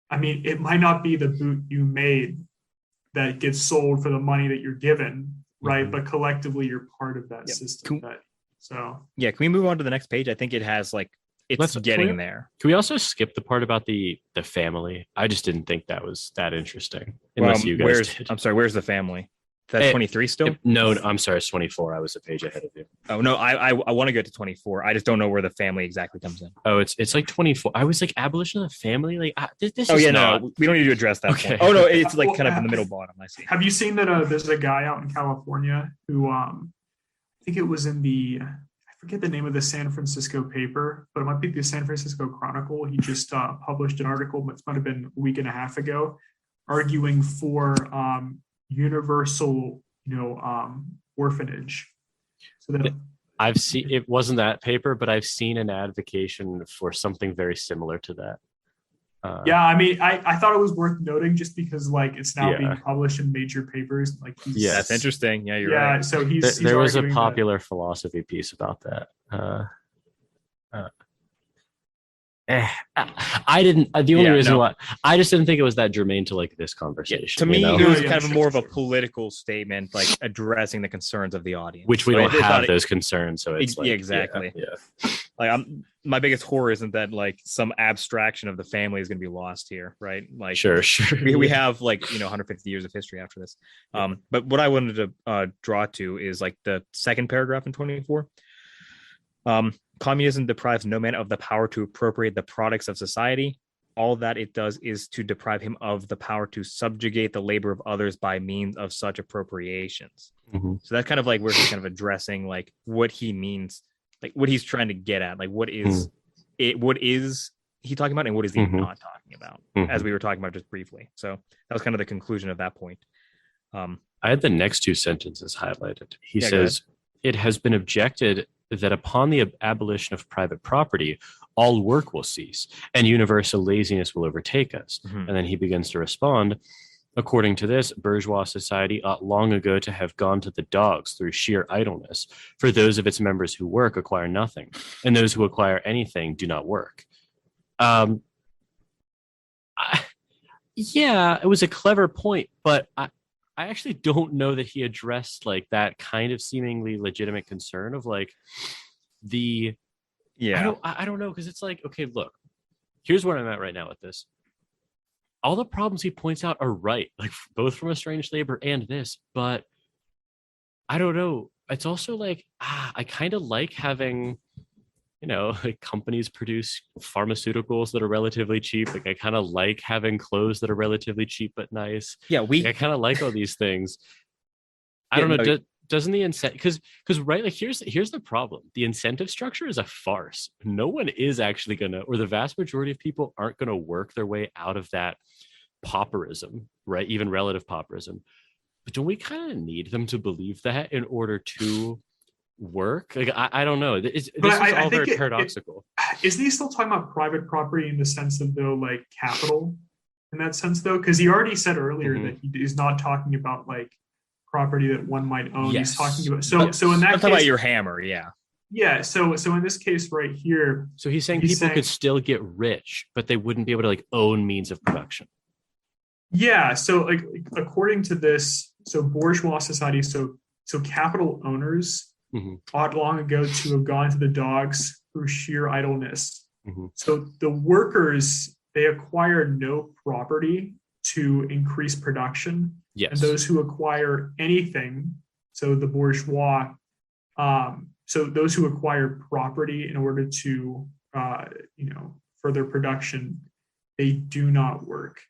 I mean, it might not be the boot you made that gets sold for the money that you're given, right? But collectively, you're part of that system. Can we move on to the next page? I think it has it's getting there. Can we also skip the part about the family? I just didn't think that was that interesting. Unless you guys did. I'm sorry, where's the family? That's 23 still? No, I'm sorry, it's 24. I was a page ahead of you. Oh no, I want to go to 24. I just don't know where the family exactly comes in. Oh, it's like 24. I was like, abolition of the family. Like this. Oh yeah, no, we don't need to address that. Okay. Point. Oh no, it's like kind of in the middle bottom. I see. Have you seen that? There's a guy out in California who I think it was in I forget the name of the San Francisco paper, but it might be the San Francisco Chronicle. He just published an article, it might have been a week and a half ago, arguing for universal, orphanage. So that I've seen, it wasn't that paper, but I've seen an advocation for something very similar to that. I mean, I thought it was worth noting just because it's now being published in major papers. That's interesting. Yeah, you're right. Yeah, so there was a popular philosophy piece about that. I didn't. The only reason why I just didn't think it was that germane to this conversation. To me, it was kind of more of a political statement, addressing the concerns of the audience, which we don't have those concerns. So it's exactly. My biggest horror isn't that some abstraction of the family is going to be lost here, right? Sure. We have 150 years of history after this. But what I wanted to draw to is the second paragraph in 24. Communism deprives no man of the power to appropriate the products of society. All that it does is to deprive him of the power to subjugate the labor of others by means of such appropriations. So that's kind of where he's kind of addressing what he means, what he's trying to get at, what is it, what is he talking about, and what is he not talking about, as we were talking about just briefly. So that was kind of the conclusion of that point. I had the next two sentences highlighted. He says, it has been objected that upon the abolition of private property, all work will cease and universal laziness will overtake us. And then he begins to respond, according to this, bourgeois society ought long ago to have gone to the dogs through sheer idleness, for those of its members who work acquire nothing, and those who acquire anything do not work. It was a clever point, but I actually don't know that he addressed that kind of seemingly legitimate concern of I don't know, because it's okay, look, here's where I'm at right now with this. All the problems he points out are right, both from estranged labor and this, but I don't know. It's also I kind of like having, companies produce pharmaceuticals that are relatively cheap. I kind of like having clothes that are relatively cheap but nice. I kind of like all these things. I don't know. Doesn't the incentive? Because right, here's the problem. The incentive structure is a farce. No one is actually gonna, or the vast majority of people aren't gonna work their way out of that pauperism, right? Even relative pauperism. But don't we kind of need them to believe that in order to work? I don't know. This is all very paradoxical. Isn't he still talking about private property in the sense of capital in that sense though? Because he already said earlier that he is not talking about property that one might own. He's talking about so in that case, about your hammer. So in this case right here, so he's saying people could still get rich, but they wouldn't be able to own means of production. So according to this, so bourgeois society, so capital owners ought long ago to have gone to the dogs through sheer idleness. So the workers, they acquire no property to increase production. And those who acquire anything, so the bourgeois, so those who acquire property in order to, further production, they do not work.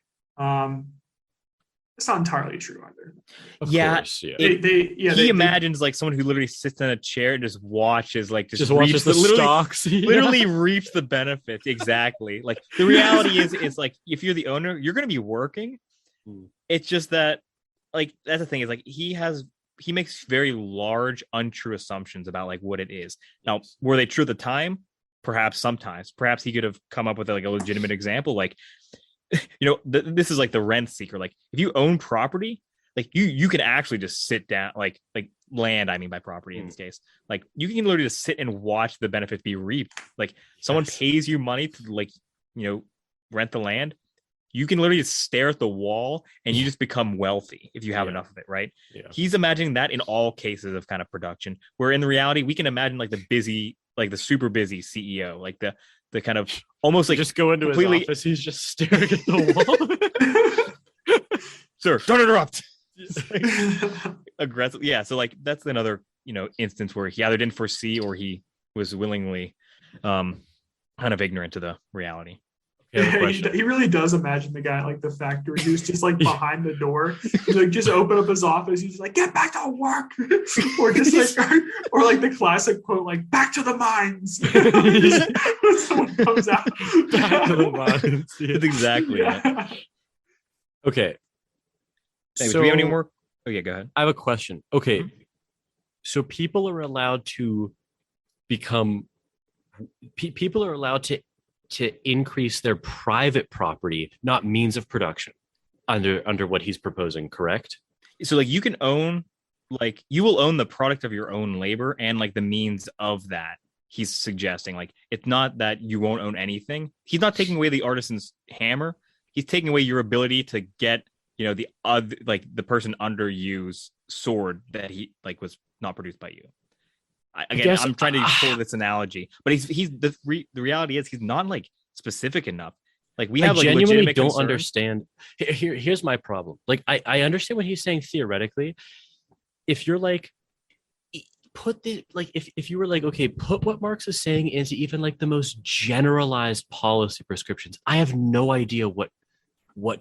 It's not entirely true either. Of course, He imagines like someone who literally sits in a chair and just watches, like just watches the stocks, literally reaps the benefits. Exactly. Like the reality is like if you're the owner, you're going to be working. It's just that, like, that's the thing is like he makes very large, untrue assumptions about like what it is. Now, were they true at the time? Perhaps sometimes. Perhaps he could have come up with like a legitimate example, like, this is like the rent seeker. Like if you own property, like you can actually just sit down, like land. I mean by property in this case, like you can literally just sit and watch the benefits be reaped. Like someone pays you money to like rent the land. You can literally just stare at the wall and you just become wealthy if you have enough of it, right? Yeah. He's imagining that in all cases of kind of production, where in the reality we can imagine like the super busy CEO, like the kind of almost like just go into his office, he's just staring at the wall. Sir, don't interrupt. Aggressive. Yeah. So like that's another, instance where he either didn't foresee or he was willingly kind of ignorant to the reality. He really does imagine the guy like the factory who's just like behind the door. He's like, just open up his office. He's like, get back to work, or just like, or like the classic quote, like back to the mines. When someone comes out, back to the mines. That's exactly it. Okay. Hey, do we have any more? Oh yeah, go ahead. I have a question. Okay, so people are allowed to become. People are allowed to increase their private property, not means of production, under what he's proposing, correct? So like you can own, like you will own the product of your own labor and like the means of that. He's suggesting like it's not that you won't own anything. He's not taking away the artisan's hammer. He's taking away your ability to get the other, like the person under you's sword that he like was not produced by you. I'm trying to pull this analogy, but the reality is he's not like specific enough. Like we have like genuinely don't concern. Understand. Here's my problem. Like I understand what he's saying theoretically. If you're like if you were like, okay, put what Marx is saying into even like the most generalized policy prescriptions, I have no idea what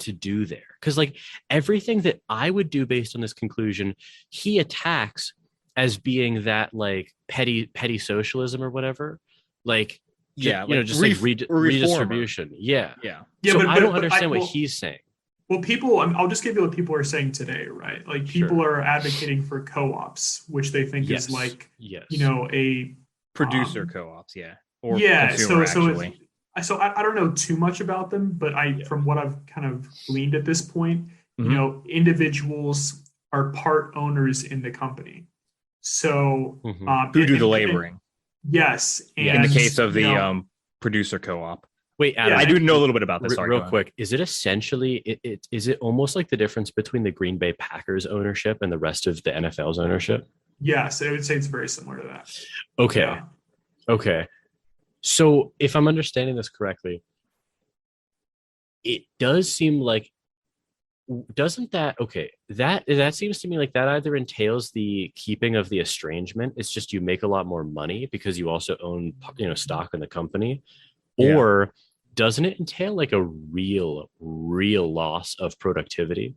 to do there, because like everything that I would do based on this conclusion, he attacks as being that like petty socialism or whatever, like redistribution. Yeah. So but I don't understand what he's saying. Well, I'll just give you what people are saying today, right? Like people are advocating for co-ops, which they think is like a producer co-ops, or consumer, so I don't know too much about them, but from what I've kind of gleaned at this point, individuals are part owners in the company. So who do the laboring? Yes. And in the case of the producer co-op. Wait, Adam, I do know a little bit about this. Real quick, is it essentially is it almost like the difference between the Green Bay Packers ownership and the rest of the NFL's ownership? Yes, I would say it's very similar to that. Okay. Yeah. Okay. So if I'm understanding this correctly, it does seem like that seems to me like that either entails the keeping of the estrangement. It's just you make a lot more money because you also own stock in the company, or doesn't it entail like a real loss of productivity?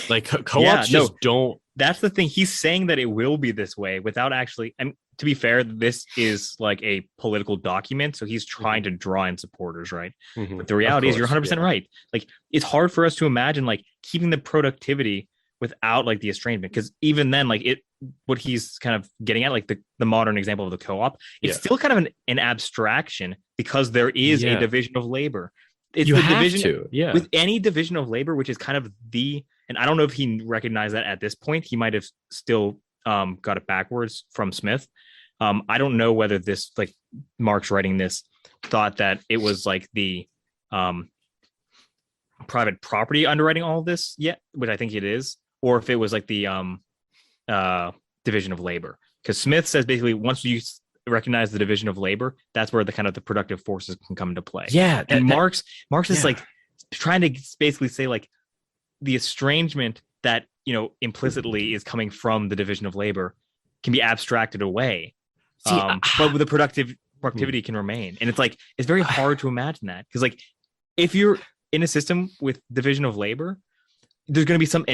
Like co-ops don't. That's the thing. He's saying that it will be this way without actually. And to be fair, this is like a political document, so he's trying to draw in supporters, right? But the reality is, you're 100% right. Like it's hard for us to imagine like keeping the productivity without like the estrangement, because even then, like what he's kind of getting at, like the modern example of the co-op, it's still kind of an abstraction because there is a division of labor. It's you the have division to, with any division of labor, which is kind of and I don't know if he recognized that at this point. He might have still got it backwards from Smith. I don't know whether this, like Marx writing this, thought that it was like the private property underwriting all of this yet, which I think it is, or if it was like the division of labor. Because Smith says basically once you recognize the division of labor, that's where the kind of the productive forces can come into play. Yeah, and Marx is like trying to basically say like the estrangement that implicitly is coming from the division of labor can be abstracted away. But with the productivity can remain. And it's like it's very hard to imagine that, because like if you're in a system with division of labor, there's going to be some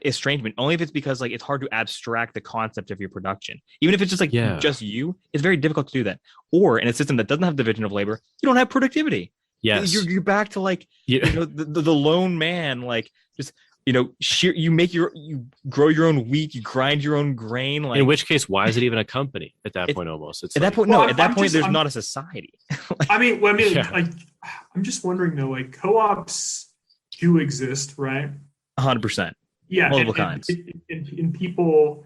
estrangement, only if it's because like it's hard to abstract the concept of your production. Even if it's just like just you, it's very difficult to do that. Or in a system that doesn't have division of labor, you don't have productivity. Yes, you're back to like the lone man, like just you grow your own wheat, you grind your own grain. Like, in which case, why is it even a company at that point? Almost it's at that point. No, at that point, there's not a society. like, I'm just wondering though, like co-ops do exist, right? 100%. Yeah, multiple kinds. And people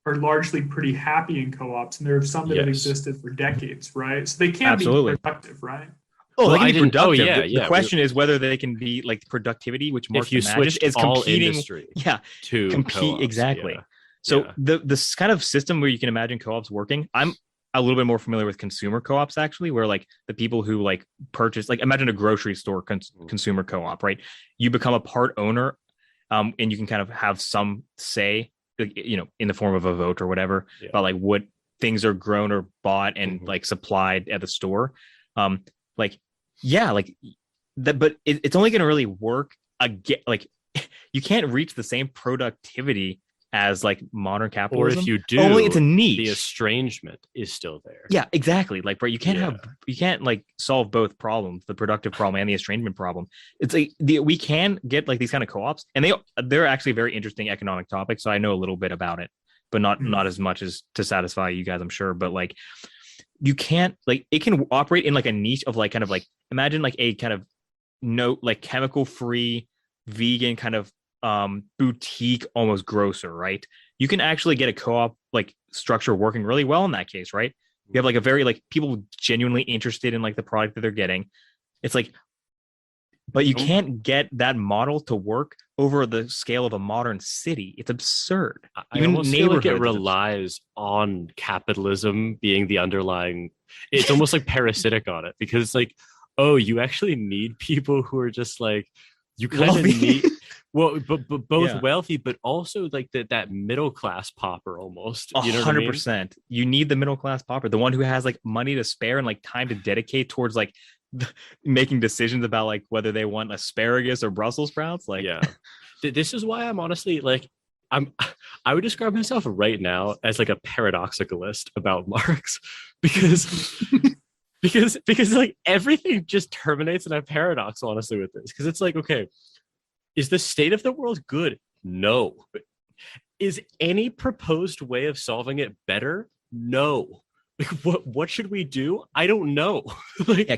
are largely pretty happy in co-ops, and there are some that have existed for decades, right? So they can be productive, right? Oh, they can be productive. The question is whether they can be like productivity, which Marx imagines is competing. To compete co-ops, exactly. So this kind of system where you can imagine co-ops working, I'm a little bit more familiar with consumer co-ops actually, where like the people who like purchase, like imagine a grocery store consumer co-op, right? You become a part owner, and you can kind of have some say, in the form of a vote or whatever, about like what things are grown or bought and like supplied at the store. But it's only going to really work again. Like you can't reach the same productivity as like modern capitalism. Or if you do, only it's a niche. The estrangement is still there. Yeah, exactly. Like, right, you can't like solve both problems, the productive problem and the estrangement problem. It's like we can get like these kind of co-ops, and they're actually very interesting economic topics. So I know a little bit about it, but not as much as to satisfy you guys, I'm sure. But like, you can't like it can operate in like a niche of like kind of like imagine like a kind of chemical free vegan kind of boutique almost grocer, right? You can actually get a co-op like structure working really well in that case, right? You have like a very like people genuinely interested in like the product that they're getting. It's like, but you can't get that model to work over the scale of a modern city. It's absurd. I almost feel like it relies on capitalism being the underlying. It's almost like parasitic on it, because it's like, oh, you actually need people who are just like, you kind of need. Well, but both wealthy, but also like that middle class pauper almost. 100%. You need the middle class pauper, the one who has like money to spare and like time to dedicate towards like making decisions about like whether they want asparagus or Brussels sprouts. Like, this is why I'm honestly like I would describe myself right now as like a paradoxicalist about Marx, because like everything just terminates in a paradox, honestly, with this, because it's like, okay, is the state of the world good? No. Is any proposed way of solving it better? No. Like, what should we do? I don't know.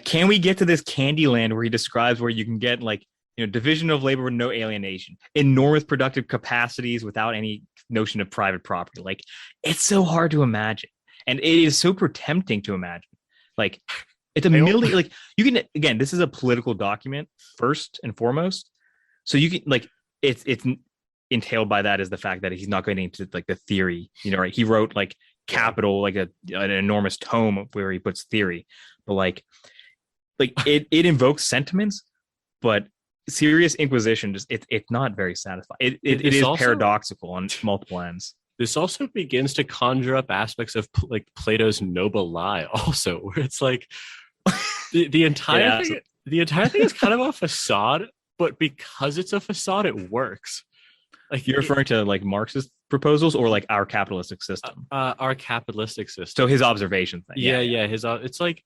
Can we get to this candy land where he describes where you can get like, division of labor with no alienation, enormous productive capacities without any notion of private property? Like, it's so hard to imagine, and it is so tempting to imagine. Like, it's a million. Like, you can, again, this is a political document first and foremost. So you can like it's entailed by that is the fact that he's not going into like the theory, right? He wrote like Capital, like an enormous tome where he puts theory, but like it invokes sentiments, but serious inquisition just it's not very satisfying. It is also paradoxical on multiple ends. This also begins to conjure up aspects of like Plato's noble lie, also, where it's like the entire thing, the entire thing is kind of a facade. But because it's a facade, it works. Like, you're referring to like Marxist proposals or like our capitalistic system? Our capitalistic system. So his observation thing. Yeah. It's like,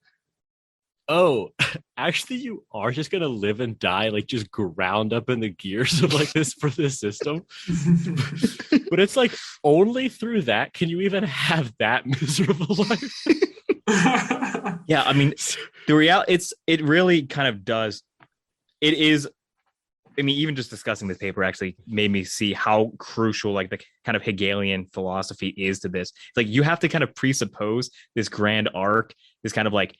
oh, actually, you are just gonna live and die like just ground up in the gears of like this for this system. But it's like only through that can you even have that miserable life. Yeah, I mean, the reality it really kind of does. It is. I mean, even just discussing this paper actually made me see how crucial like the kind of Hegelian philosophy is to this. It's like you have to kind of presuppose this grand arc, this kind of like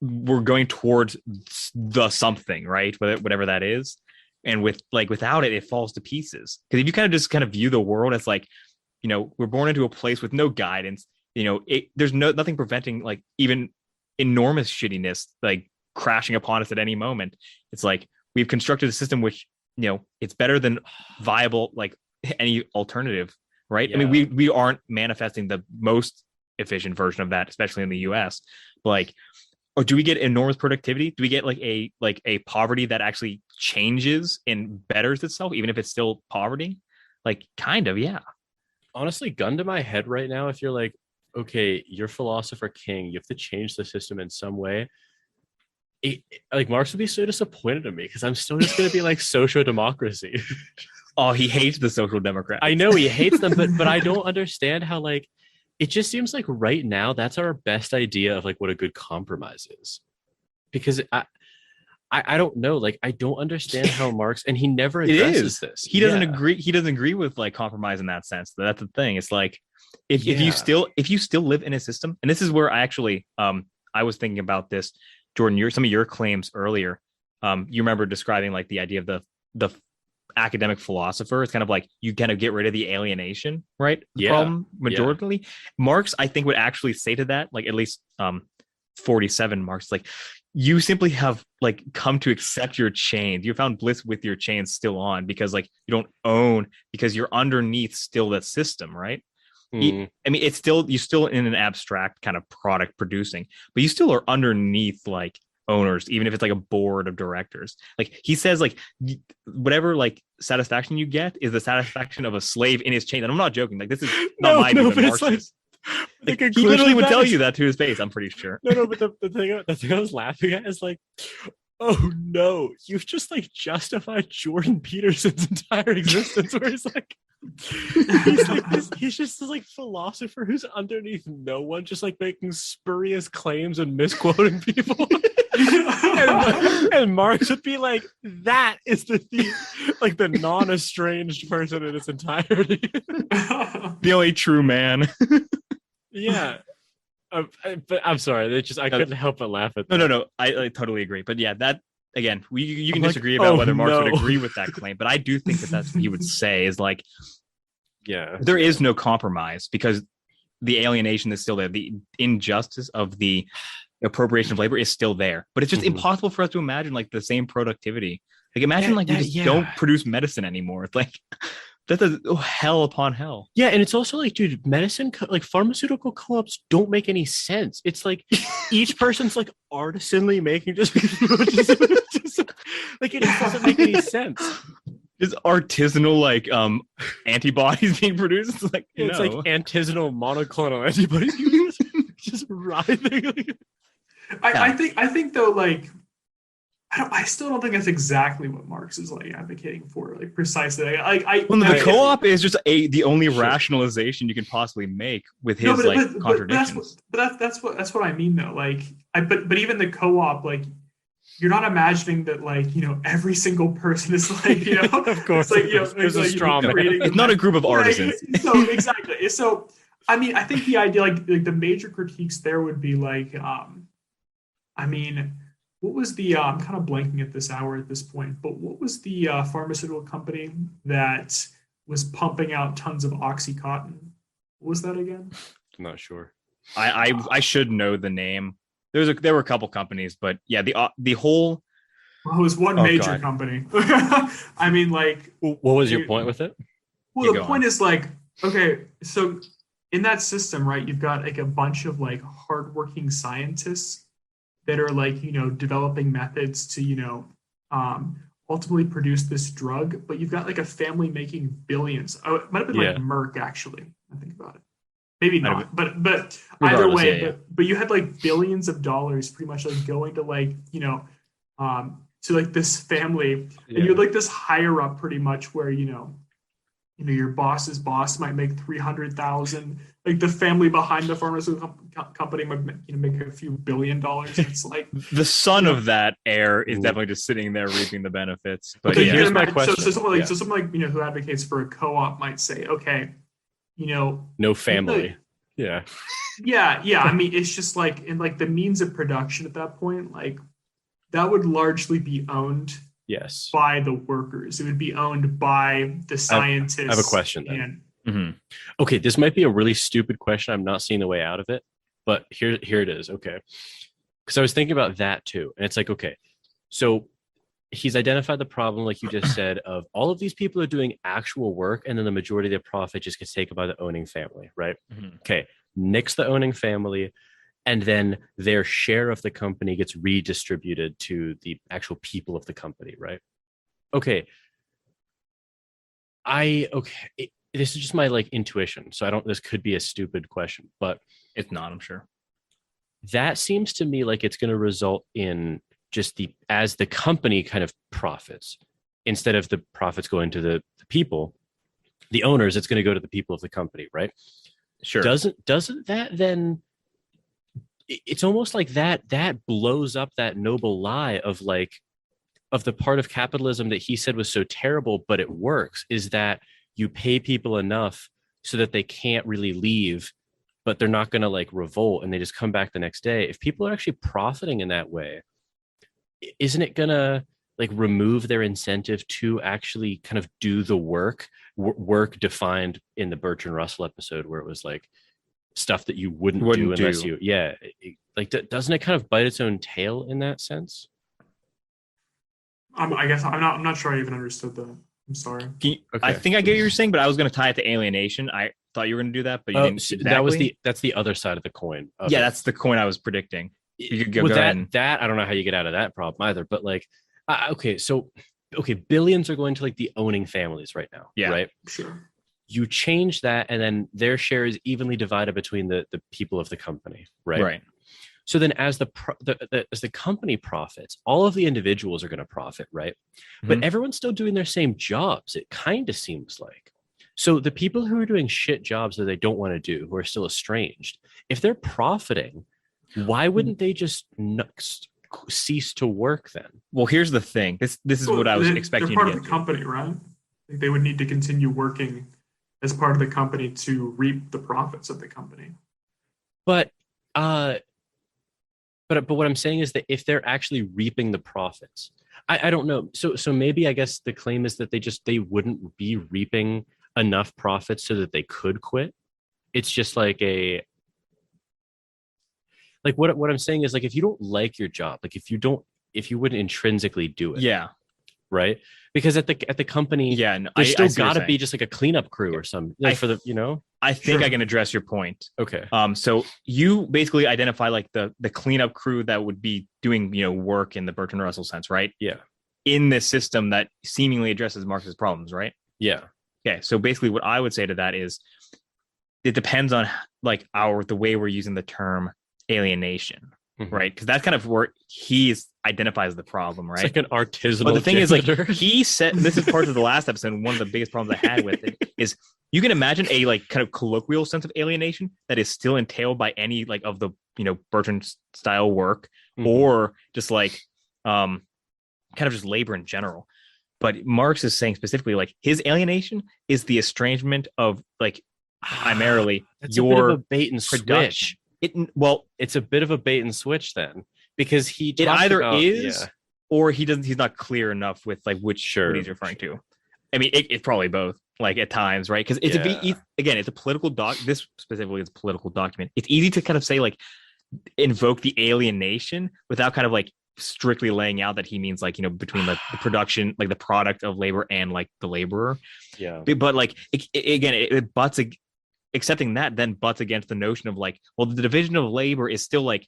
we're going towards the something, right? Whatever that is. And without it, it falls to pieces. Because if you kind of view the world as like, we're born into a place with no guidance, there's nothing preventing like even enormous shittiness like crashing upon us at any moment. It's like we've constructed a system which it's better than viable like any alternative, right? I mean, we aren't manifesting the most efficient version of that, especially in the US, but like or do we get enormous productivity? Do we get like a poverty that actually changes and betters itself, even if it's still poverty? Like, kind of, yeah. Honestly, gun to my head right now, if you're like, okay, you're philosopher king, you have to change the system in some way. Like Marx would be so disappointed in me because I'm still just going to be like social democracy. Oh, he hates the social democrats. I know he hates them, but I don't understand how like it just seems like right now that's our best idea of like what a good compromise is. Because I don't know, like I don't understand how Marx, and he never addresses this. He doesn't agree. He doesn't agree with like compromise in that sense. That's the thing. It's like if you still live in a system, and this is where I actually I was thinking about this, Jordan. Some of your claims earlier. You remember describing like the idea of the academic philosopher. It's kind of like you kind of get rid of the alienation, right? From majority. Marx, I think, would actually say to that, like at least 47. Marx, like, you simply have like come to accept your chains. You found bliss with your chains still on because like you don't own, because you're underneath still that system, right? I mean, it's still, you're still in an abstract kind of product producing, but you still are underneath like owners, even if it's like a board of directors. Like he says, like whatever like satisfaction you get is the satisfaction of a slave in his chain. And I'm not joking. Like this is not my view, but Marx's. Like, he literally would tell you that to his face, I'm pretty sure. No, but the thing I was laughing at is like, oh no, you've just like justified Jordan Peterson's entire existence, where he's like he's just this like philosopher who's underneath no one, just like making spurious claims and misquoting people. and Marx would be like, that is like the non-estranged person in its entirety. The only true man. Yeah. But I'm sorry. I couldn't help but laugh at that. No. I totally agree. But yeah, that again, you can disagree about whether Marx would agree with that claim, but I do think that's what he would say is like, yeah, there is no compromise because the alienation is still there. The injustice of the appropriation of labor is still there, but it's just impossible for us to imagine like the same productivity. Like imagine we just don't produce medicine anymore. It's like that's hell upon hell. Yeah, and it's also like, dude, medicine, like pharmaceutical co-ops don't make any sense. It's like each person's like artisanally making just like it just doesn't make any sense. Just artisanal like antibodies being produced. It's like like artisanal monoclonal antibodies just writhing. I think though, like I still don't think that's exactly what Marx is like advocating for, like precisely. The co-op is just the only rationalization you can possibly make with his contradictions. But that's what I mean though. Like, but even the co-op, like, you're not imagining that, like, every single person is like, of course, it's like, there's a straw man. It's not a group of artisans. So exactly. So I mean, I think the idea, like the major critiques there would be like, I mean, what was the, I'm kind of blanking at this hour at this point, but what was the pharmaceutical company that was pumping out tons of Oxycontin? What was that again? I'm not sure. I should know the name. There were a couple companies, but yeah, the whole. Well, it was one major company. I mean, like. What was your point with it? Well, the point is like, okay, so in that system, right, you've got like a bunch of like hardworking scientists that are like, developing methods to, ultimately produce this drug, but you've got like a family making billions. Oh, it might have been like Merck, actually. I think about it. Maybe not, but either way, but you had like billions of dollars pretty much like going to like, to like this family, and you had like this higher up pretty much where, your boss's boss might make 300,000. Like the family behind the pharmaceutical company might make a few $1 billion. It's like the son of that heir is definitely just sitting there reaping the benefits. But here's my question. So someone like who advocates for a co-op might say, okay, no family. Yeah. I mean, it's just like in like the means of production at that point, like that would largely be owned. Yes. By the workers. It would be owned by the scientists. I have a question then. Okay, this might be a really stupid question. I'm not seeing the way out of it, but here it is. Okay. Because I was thinking about that too. And it's like, okay, so he's identified the problem, like you just said, of all of these people are doing actual work, and then the majority of their profit just gets taken by the owning family, right? Okay. Nix the owning family. and then their share of the company gets redistributed to the actual people of the company, right? Okay. This is just my like intuition. So this could be a stupid question, but it's not, I'm sure. That seems to me like it's going to result in just as the company kind of profits, instead of the profits going to the people, the owners, it's going to go to the people of the company, right? Sure. Doesn't that then, it's almost like that blows up that noble lie of the part of capitalism that he said was so terrible, but it works, is that you pay people enough so that they can't really leave, but they're not going to like revolt and they just come back the next day. If people are actually profiting in that way, isn't it going to like remove their incentive to actually kind of do the work defined in the Bertrand Russell episode, where it was like stuff that you wouldn't do unless you, doesn't it kind of bite its own tail in that sense? I guess I'm not sure I even understood that. I'm sorry. Okay. I think I get what you're saying, but I was going to tie it to alienation. I thought you were going to do that, but you didn't. Exactly. That's the other side of the coin. That's the coin I was predicting. You could go that I don't know how you get out of that problem either, but like, billions are going to like the owning families right now. Yeah. Right. Sure. You change that, and then their share is evenly divided between the people of the company. Right. Right. So then as the company profits, all of the individuals are going to profit, right? Mm-hmm. But everyone's still doing their same jobs, it kind of seems like. So the people who are doing shit jobs that they don't want to do, who are still estranged, if they're profiting, why wouldn't they just cease to work then? Well, here's the thing. This is what I was expecting. They're part of the company, right? They would need to continue working as part of the company to reap the profits of the company. But what I'm saying is that if they're actually reaping the profits, I don't know. So maybe I guess the claim is that they wouldn't be reaping enough profits so that they could quit. It's just like what I'm saying is, like, if you don't like your job, like if you wouldn't intrinsically do it. Yeah. Right. Because at the company, there's still got to be just like a cleanup crew or something I think I can address your point. Okay. So you basically identify like the cleanup crew that would be doing, work in the Bertrand Russell sense, right? Yeah. In this system that seemingly addresses Marx's problems, right? Yeah. Okay. So basically what I would say to that is it depends on like the way we're using the term alienation. Mm-hmm. Right, because that's kind of where he identifies the problem, right? It's like an artisanal. But the thing is, like, he said, this is part of the last episode. One of the biggest problems I had with it is you can imagine a like kind of colloquial sense of alienation that is still entailed by any like of the Bertrand style work, mm-hmm. or just like kind of just labor in general. But Marx is saying specifically like his alienation is the estrangement of like primarily your a bit of a bait and switch. It's a bit of a bait and switch then, because it either is or he's not clear enough with like what he's referring to. I mean, it's probably both, like at times, right? Because it's it's a political this specifically is a political document. It's easy to kind of say like invoke the alienation without kind of like strictly laying out that he means like between like the production, like the product of labor and like the laborer. Yeah, but like it butts. Accepting that then butts against the notion of like, well, the division of labor is still like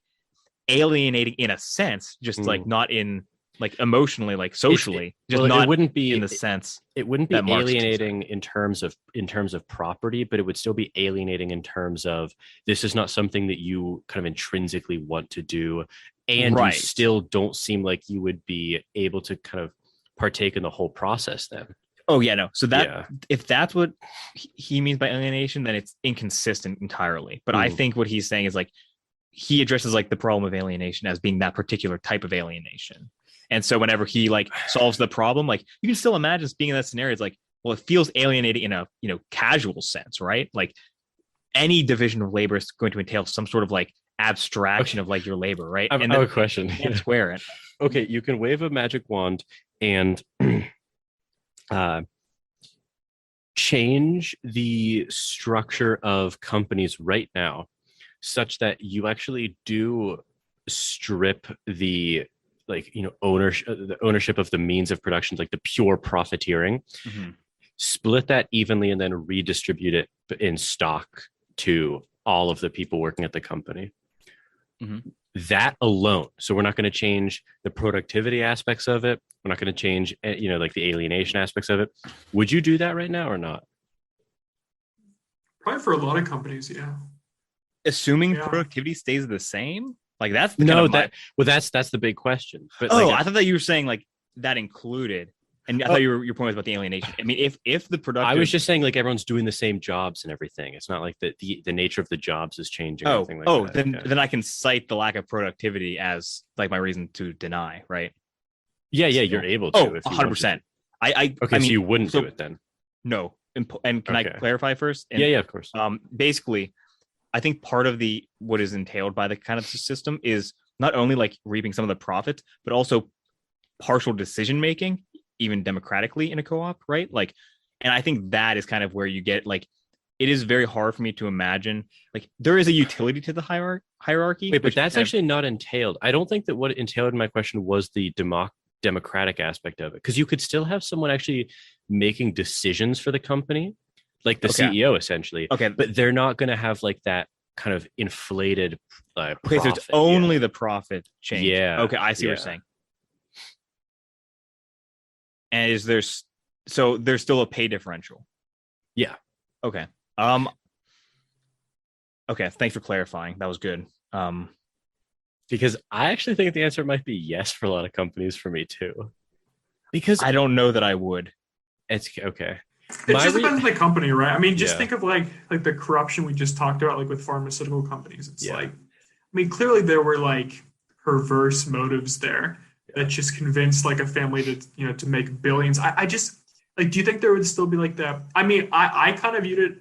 alienating in a sense, just like not in like emotionally, like socially, it wouldn't be in the sense. It wouldn't be alienating in terms of property, but it would still be alienating in terms of this is not something that you kind of intrinsically want to do, and you still don't seem like you would be able to kind of partake in the whole process then. Oh yeah, no. So if that's what he means by alienation, then it's inconsistent entirely. But I think what he's saying is like he addresses like the problem of alienation as being that particular type of alienation. And so whenever he like solves the problem, like you can still imagine being in that scenario. It's like, well, it feels alienating in a casual sense, right? Like any division of labor is going to entail some sort of like abstraction of like your labor, right? I have a question. You can't square it. Okay, you can wave a magic wand and change the structure of companies right now such that you actually do strip the ownership of the means of production, like the pure profiteering, split that evenly and then redistribute it in stock to all of the people working at the company. that alone. So we're not going to change the productivity aspects of it. We're not going to change, like the alienation aspects of it. Would you do that right now or not? Probably for a lot of companies, yeah. Assuming productivity stays the same, like that's that's the big question. But I thought that you were saying like that included. And I thought your point was about the alienation. I mean, if the productive... I was just saying, like, everyone's doing the same jobs and everything. It's not like the nature of the jobs is changing. Or anything like that. Then I can cite the lack of productivity as like my reason to deny, right? Yeah, you're able to. 100%. So you wouldn't do it then? No. And can I clarify first? And, yeah, of course. Basically, I think part of what is entailed by the kind of system is not only like reaping some of the profits, but also partial decision making, even democratically in a co-op, right? Like, and I think that is kind of where you get like, it is very hard for me to imagine like there is a utility to the hierarchy. Wait, but that's actually not entailed. I don't think that what entailed in my question was the democratic aspect of it, because you could still have someone actually making decisions for the company, like the CEO essentially. Okay, but they're not going to have like that kind of inflated profit. So it's only the profit change. Yeah. Okay, I see what you're saying. And there's still a pay differential? Yeah. Okay. Okay. Thanks for clarifying. That was good. Because I actually think the answer might be yes for a lot of companies. For me too. Because I don't know that I would. It's okay. It just depends on the company, right? I mean, just think of like the corruption we just talked about, like with pharmaceutical companies. It's like, I mean, clearly there were like perverse motives there that just convinced like a family to to make billions. I just like, do you think there would still be like that? I mean, I kind of viewed it,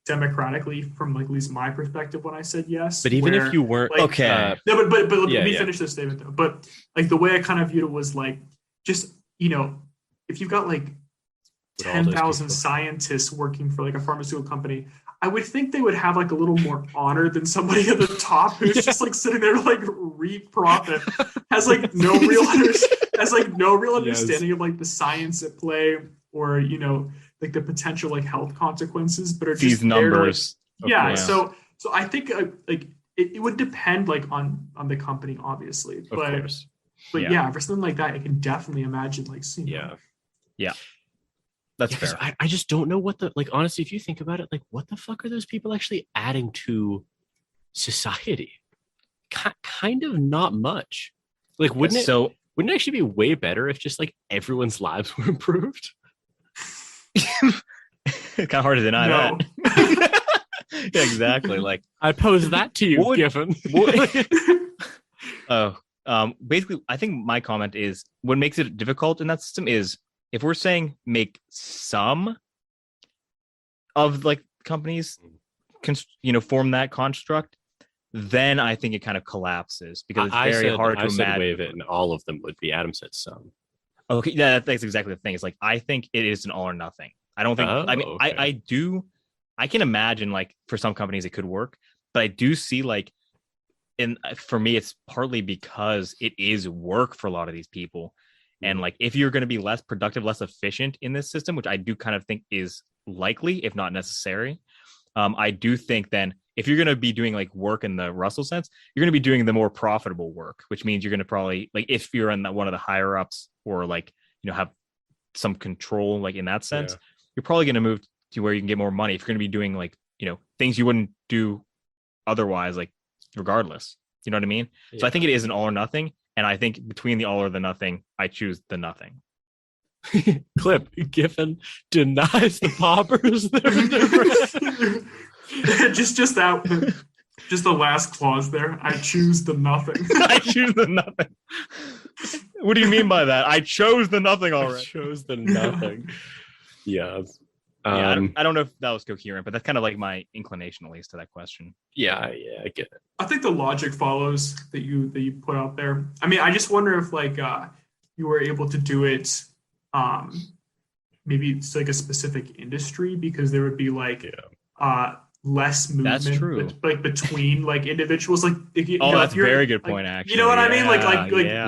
democratically from like at least my perspective when I said yes. But even if you weren't but let me finish this statement though. But like the way I kind of viewed it was like just if you've got like 10,000 scientists working for like a pharmaceutical company, I would think they would have like a little more honor than somebody at the top who's just like sitting there to like reap profit, has like no real understanding of like the science at play or like the potential like health consequences, but are just these numbers. So I think like it would depend like on the company, obviously, but for something like that, I can definitely imagine like seeing. Yeah. That's fair. I just don't know what honestly, if you think about it, like what the fuck are those people actually adding to society? Kind of not much. Like, wouldn't it actually be way better if just like everyone's lives were improved? Kind of hard to deny that. Yeah, exactly. Like, I pose that to you, Giffin. Basically, I think my comment is what makes it difficult in that system is if we're saying make some of like companies, form that construct, then I think it kind of collapses because it's very hard to imagine. Wave it, and all of them would be. Adam said some. Okay, yeah, that's exactly the thing. It's like I think it is an all or nothing. I don't think. I can imagine like for some companies it could work, but I do see like, and for me it's partly because it is work for a lot of these people. And like, if you're going to be less productive, less efficient in this system, which I do kind of think is likely, if not necessary, I do think then if you're going to be doing like work in the Russell sense, you're going to be doing the more profitable work, which means you're going to probably like, if you're in one of the higher ups or like, have some control, like in that sense, you're probably going to move to where you can get more money if you're going to be doing like, things you wouldn't do otherwise, like regardless, you know what I mean? Yeah. So I think it is an all or nothing. And I think between the all or the nothing, I choose the nothing. Clip, Giffin denies the paupers. Just the last clause there. I choose the nothing. I choose the nothing. What do you mean by that? I chose the nothing already. I chose the nothing. Yeah. I don't know if that was coherent, but that's kind of like my inclination, at least, to that question. Yeah, I get it. I think the logic follows that you put out there. I mean, I just wonder if like you were able to do it, maybe it's like a specific industry, because there would be like less movement. That's true. Like between like individuals, like that's a very good point. Actually, you know what I mean? Like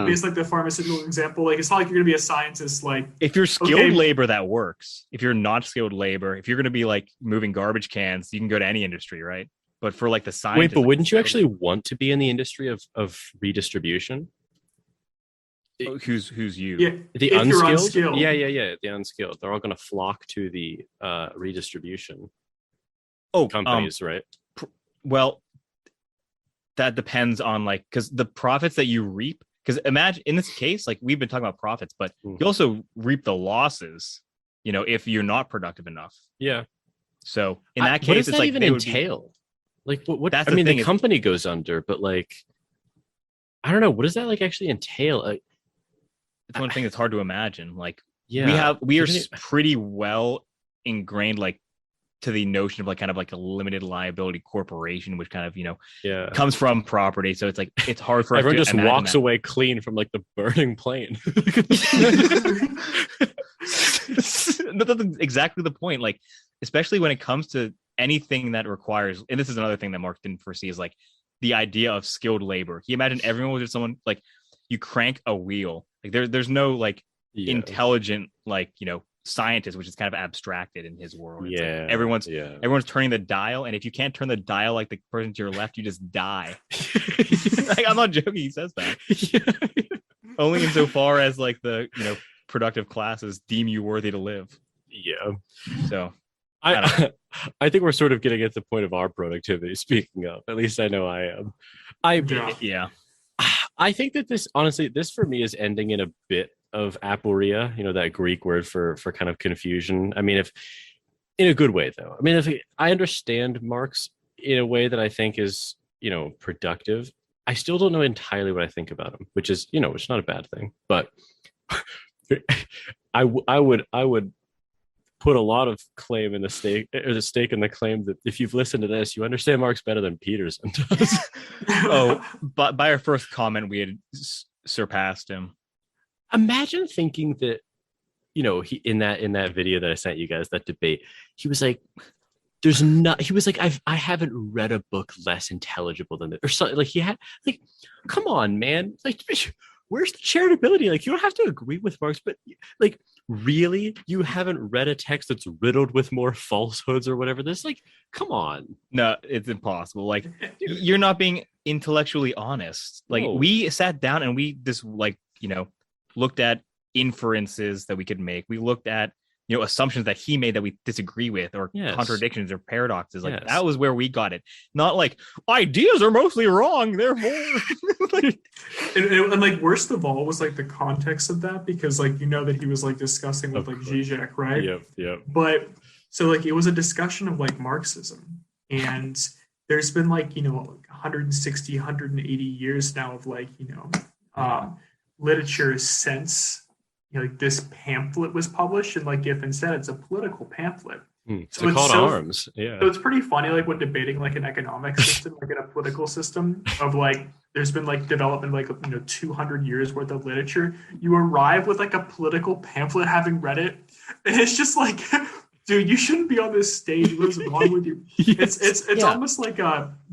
based like the pharmaceutical example, like it's not like you're gonna be a scientist. Like if you're skilled labor, that works. If you're not skilled labor, if you're gonna be like moving garbage cans, you can go to any industry, right? But for like the scientists, wait, but wouldn't you actually want to be in the industry of redistribution? Who's you? Yeah, The if you're unskilled? unskilled. Yeah. The unskilled. They're all going to flock to the redistribution companies, right? Well, that depends on like, because the profits that you reap, because imagine in this case, like we've been talking about profits, but you also reap the losses, if you're not productive enough. Yeah. So in that case, what does it's that like even entail? Like what That's I mean, the thing company goes under, but like, I don't know, what does that like actually entail? It's one thing that's hard to imagine. Like yeah, we are pretty well ingrained, like to the notion of like kind of like a limited liability corporation, which kind of comes from property. So it's like it's hard for everyone us to just walks away clean from like the burning plane. That's exactly the point. Like especially when it comes to anything that requires, and this is another thing that Marx didn't foresee, is like the idea of skilled labor. He imagined everyone was just someone like you crank a wheel. Like there's no like intelligent like scientist, which is kind of abstracted in his world. It's like everyone's turning the dial, and if you can't turn the dial like the person to your left, you just die. Like, I'm not joking. He says that. Only insofar as like the productive classes deem you worthy to live. Yeah. So I think we're sort of getting at the point of our productivity. Speaking of, at least I know I am. I think that this for me is ending in a bit of aporia, that Greek word for kind of confusion. I mean, if in a good way though. I mean, if I understand Marx in a way that I think is, productive, I still don't know entirely what I think about him, which is, which is not a bad thing. But I would put a lot of claim in the stake in the claim that if you've listened to this, you understand Marx better than Peterson does. But by our first comment, we had surpassed him. Imagine thinking that, he in that video that I sent you guys, that debate, he was like, I haven't read a book less intelligible than this, or something. Like he had like, come on, man. Like, where's the charitability? Like, you don't have to agree with Marx, but like, really, you haven't read a text that's riddled with more falsehoods or whatever? This, like, come on. No, it's impossible. Like, you're not being intellectually honest. Like, we sat down and we just like, looked at inferences that we could make. We looked at, assumptions that he made that we disagree with, or contradictions or paradoxes. Like that was where we got it. Not like ideas are mostly wrong, therefore. and like worst of all was like the context of that, because like that he was like discussing with like Zizek, right? Yep. But so like it was a discussion of like Marxism, and there's been like 160, 180 years now of like literature since like this pamphlet was published, and like Giffin said, it's a political pamphlet. So it's called arms. Yeah. So it's pretty funny, like when debating like an economic system, like in a political system of like, there's been like development, like 200 years worth of literature. You arrive with like a political pamphlet, having read it, and it's just like, dude, you shouldn't be on this stage. What's wrong with you? It's almost like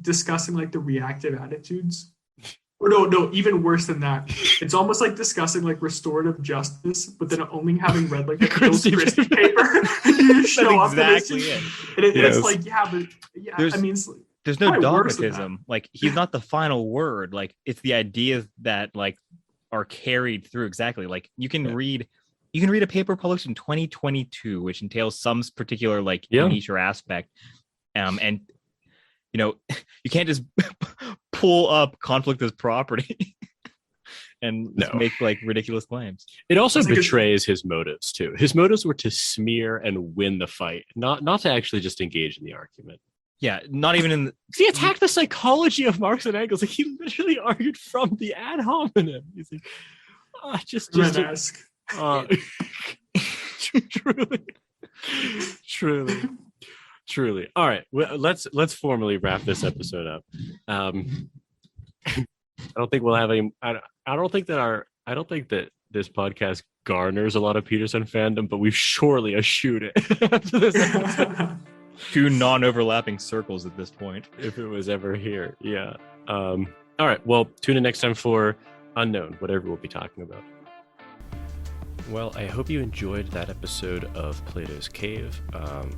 discussing like the reactive attitudes. Or no, even worse than that. It's almost like discussing like restorative justice, but then only having read like a Christie paper, and you just show up exactly and it's like, there's no dogmatism. Like he's not the final word. Like it's the ideas that like are carried through. Exactly. Like you can read a paper published in 2022, which entails some particular like niche or aspect, and you can't just pull up conflict as property and make like ridiculous claims. It also betrays his motives too. His motives were to smear and win the fight, not to actually just engage in the argument. Yeah, not even in. He attacked the psychology of Marx and Engels. Like he literally argued from the ad hominem. He's like, truly. All right, well, let's formally wrap this episode up. I don't think we'll have any. I don't think that this podcast garners a lot of Peterson fandom, but we've surely eschewed it after this episode. Two non-overlapping circles at this point, if it was ever here. Yeah. All right. Well, tune in next time for Unknown, whatever we'll be talking about. Well, I hope you enjoyed that episode of Plato's Cave.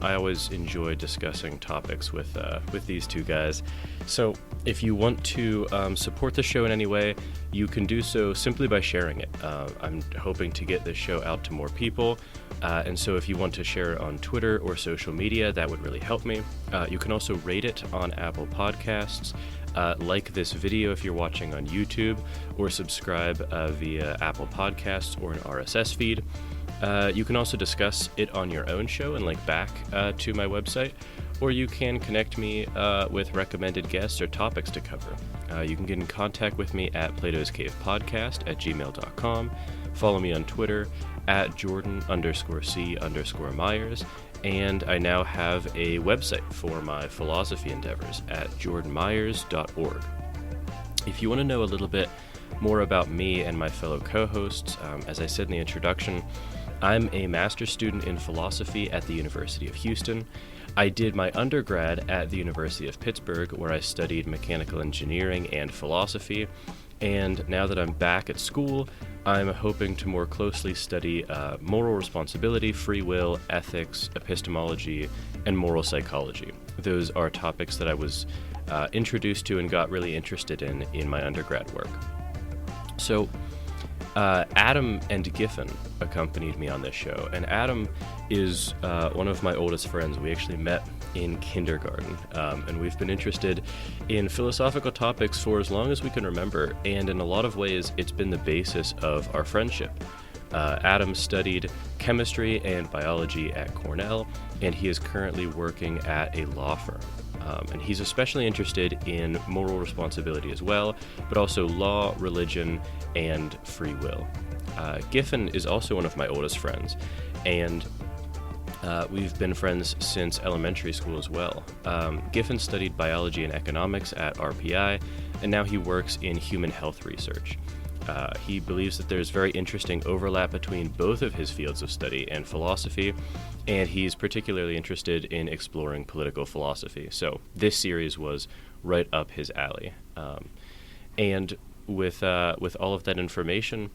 I always enjoy discussing topics with these two guys. So if you want to support the show in any way, you can do so simply by sharing it. I'm hoping to get this show out to more people. And so if you want to share it on Twitter or social media, that would really help me. You can also rate it on Apple Podcasts. Like this video if you're watching on YouTube, or subscribe via Apple Podcasts or an RSS feed. You can also discuss it on your own show and link back to my website, or you can connect me with recommended guests or topics to cover. You can get in contact with me at platoscavepodcast@gmail.com. Follow me on Twitter at Jordan_C_Myers. And I now have a website for my philosophy endeavors at jordanmyers.org. If you want to know a little bit more about me and my fellow co-hosts, as I said in the introduction, I'm a master's student in philosophy at the University of Houston. I did my undergrad at the University of Pittsburgh, where I studied mechanical engineering and philosophy. And now that I'm back at school, I'm hoping to more closely study moral responsibility, free will, ethics, epistemology, and moral psychology. Those are topics that I was introduced to and got really interested in my undergrad work. So Adam and Giffin accompanied me on this show, and Adam is one of my oldest friends. We actually met in kindergarten, and we've been interested in philosophical topics for as long as we can remember, and in a lot of ways it's been the basis of our friendship. Adam studied chemistry and biology at Cornell, and he is currently working at a law firm. And he's especially interested in moral responsibility as well, but also law, religion, and free will. Giffin is also one of my oldest friends, and we've been friends since elementary school as well. Giffin studied biology and economics at RPI, and now he works in human health research. He believes that there's very interesting overlap between both of his fields of study and philosophy, and he's particularly interested in exploring political philosophy. So this series was right up his alley. And with all of that information,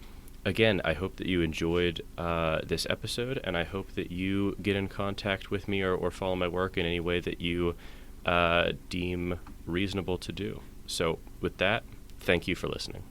again, I hope that you enjoyed this episode, and I hope that you get in contact with me or follow my work in any way that you deem reasonable to do. So with that, thank you for listening.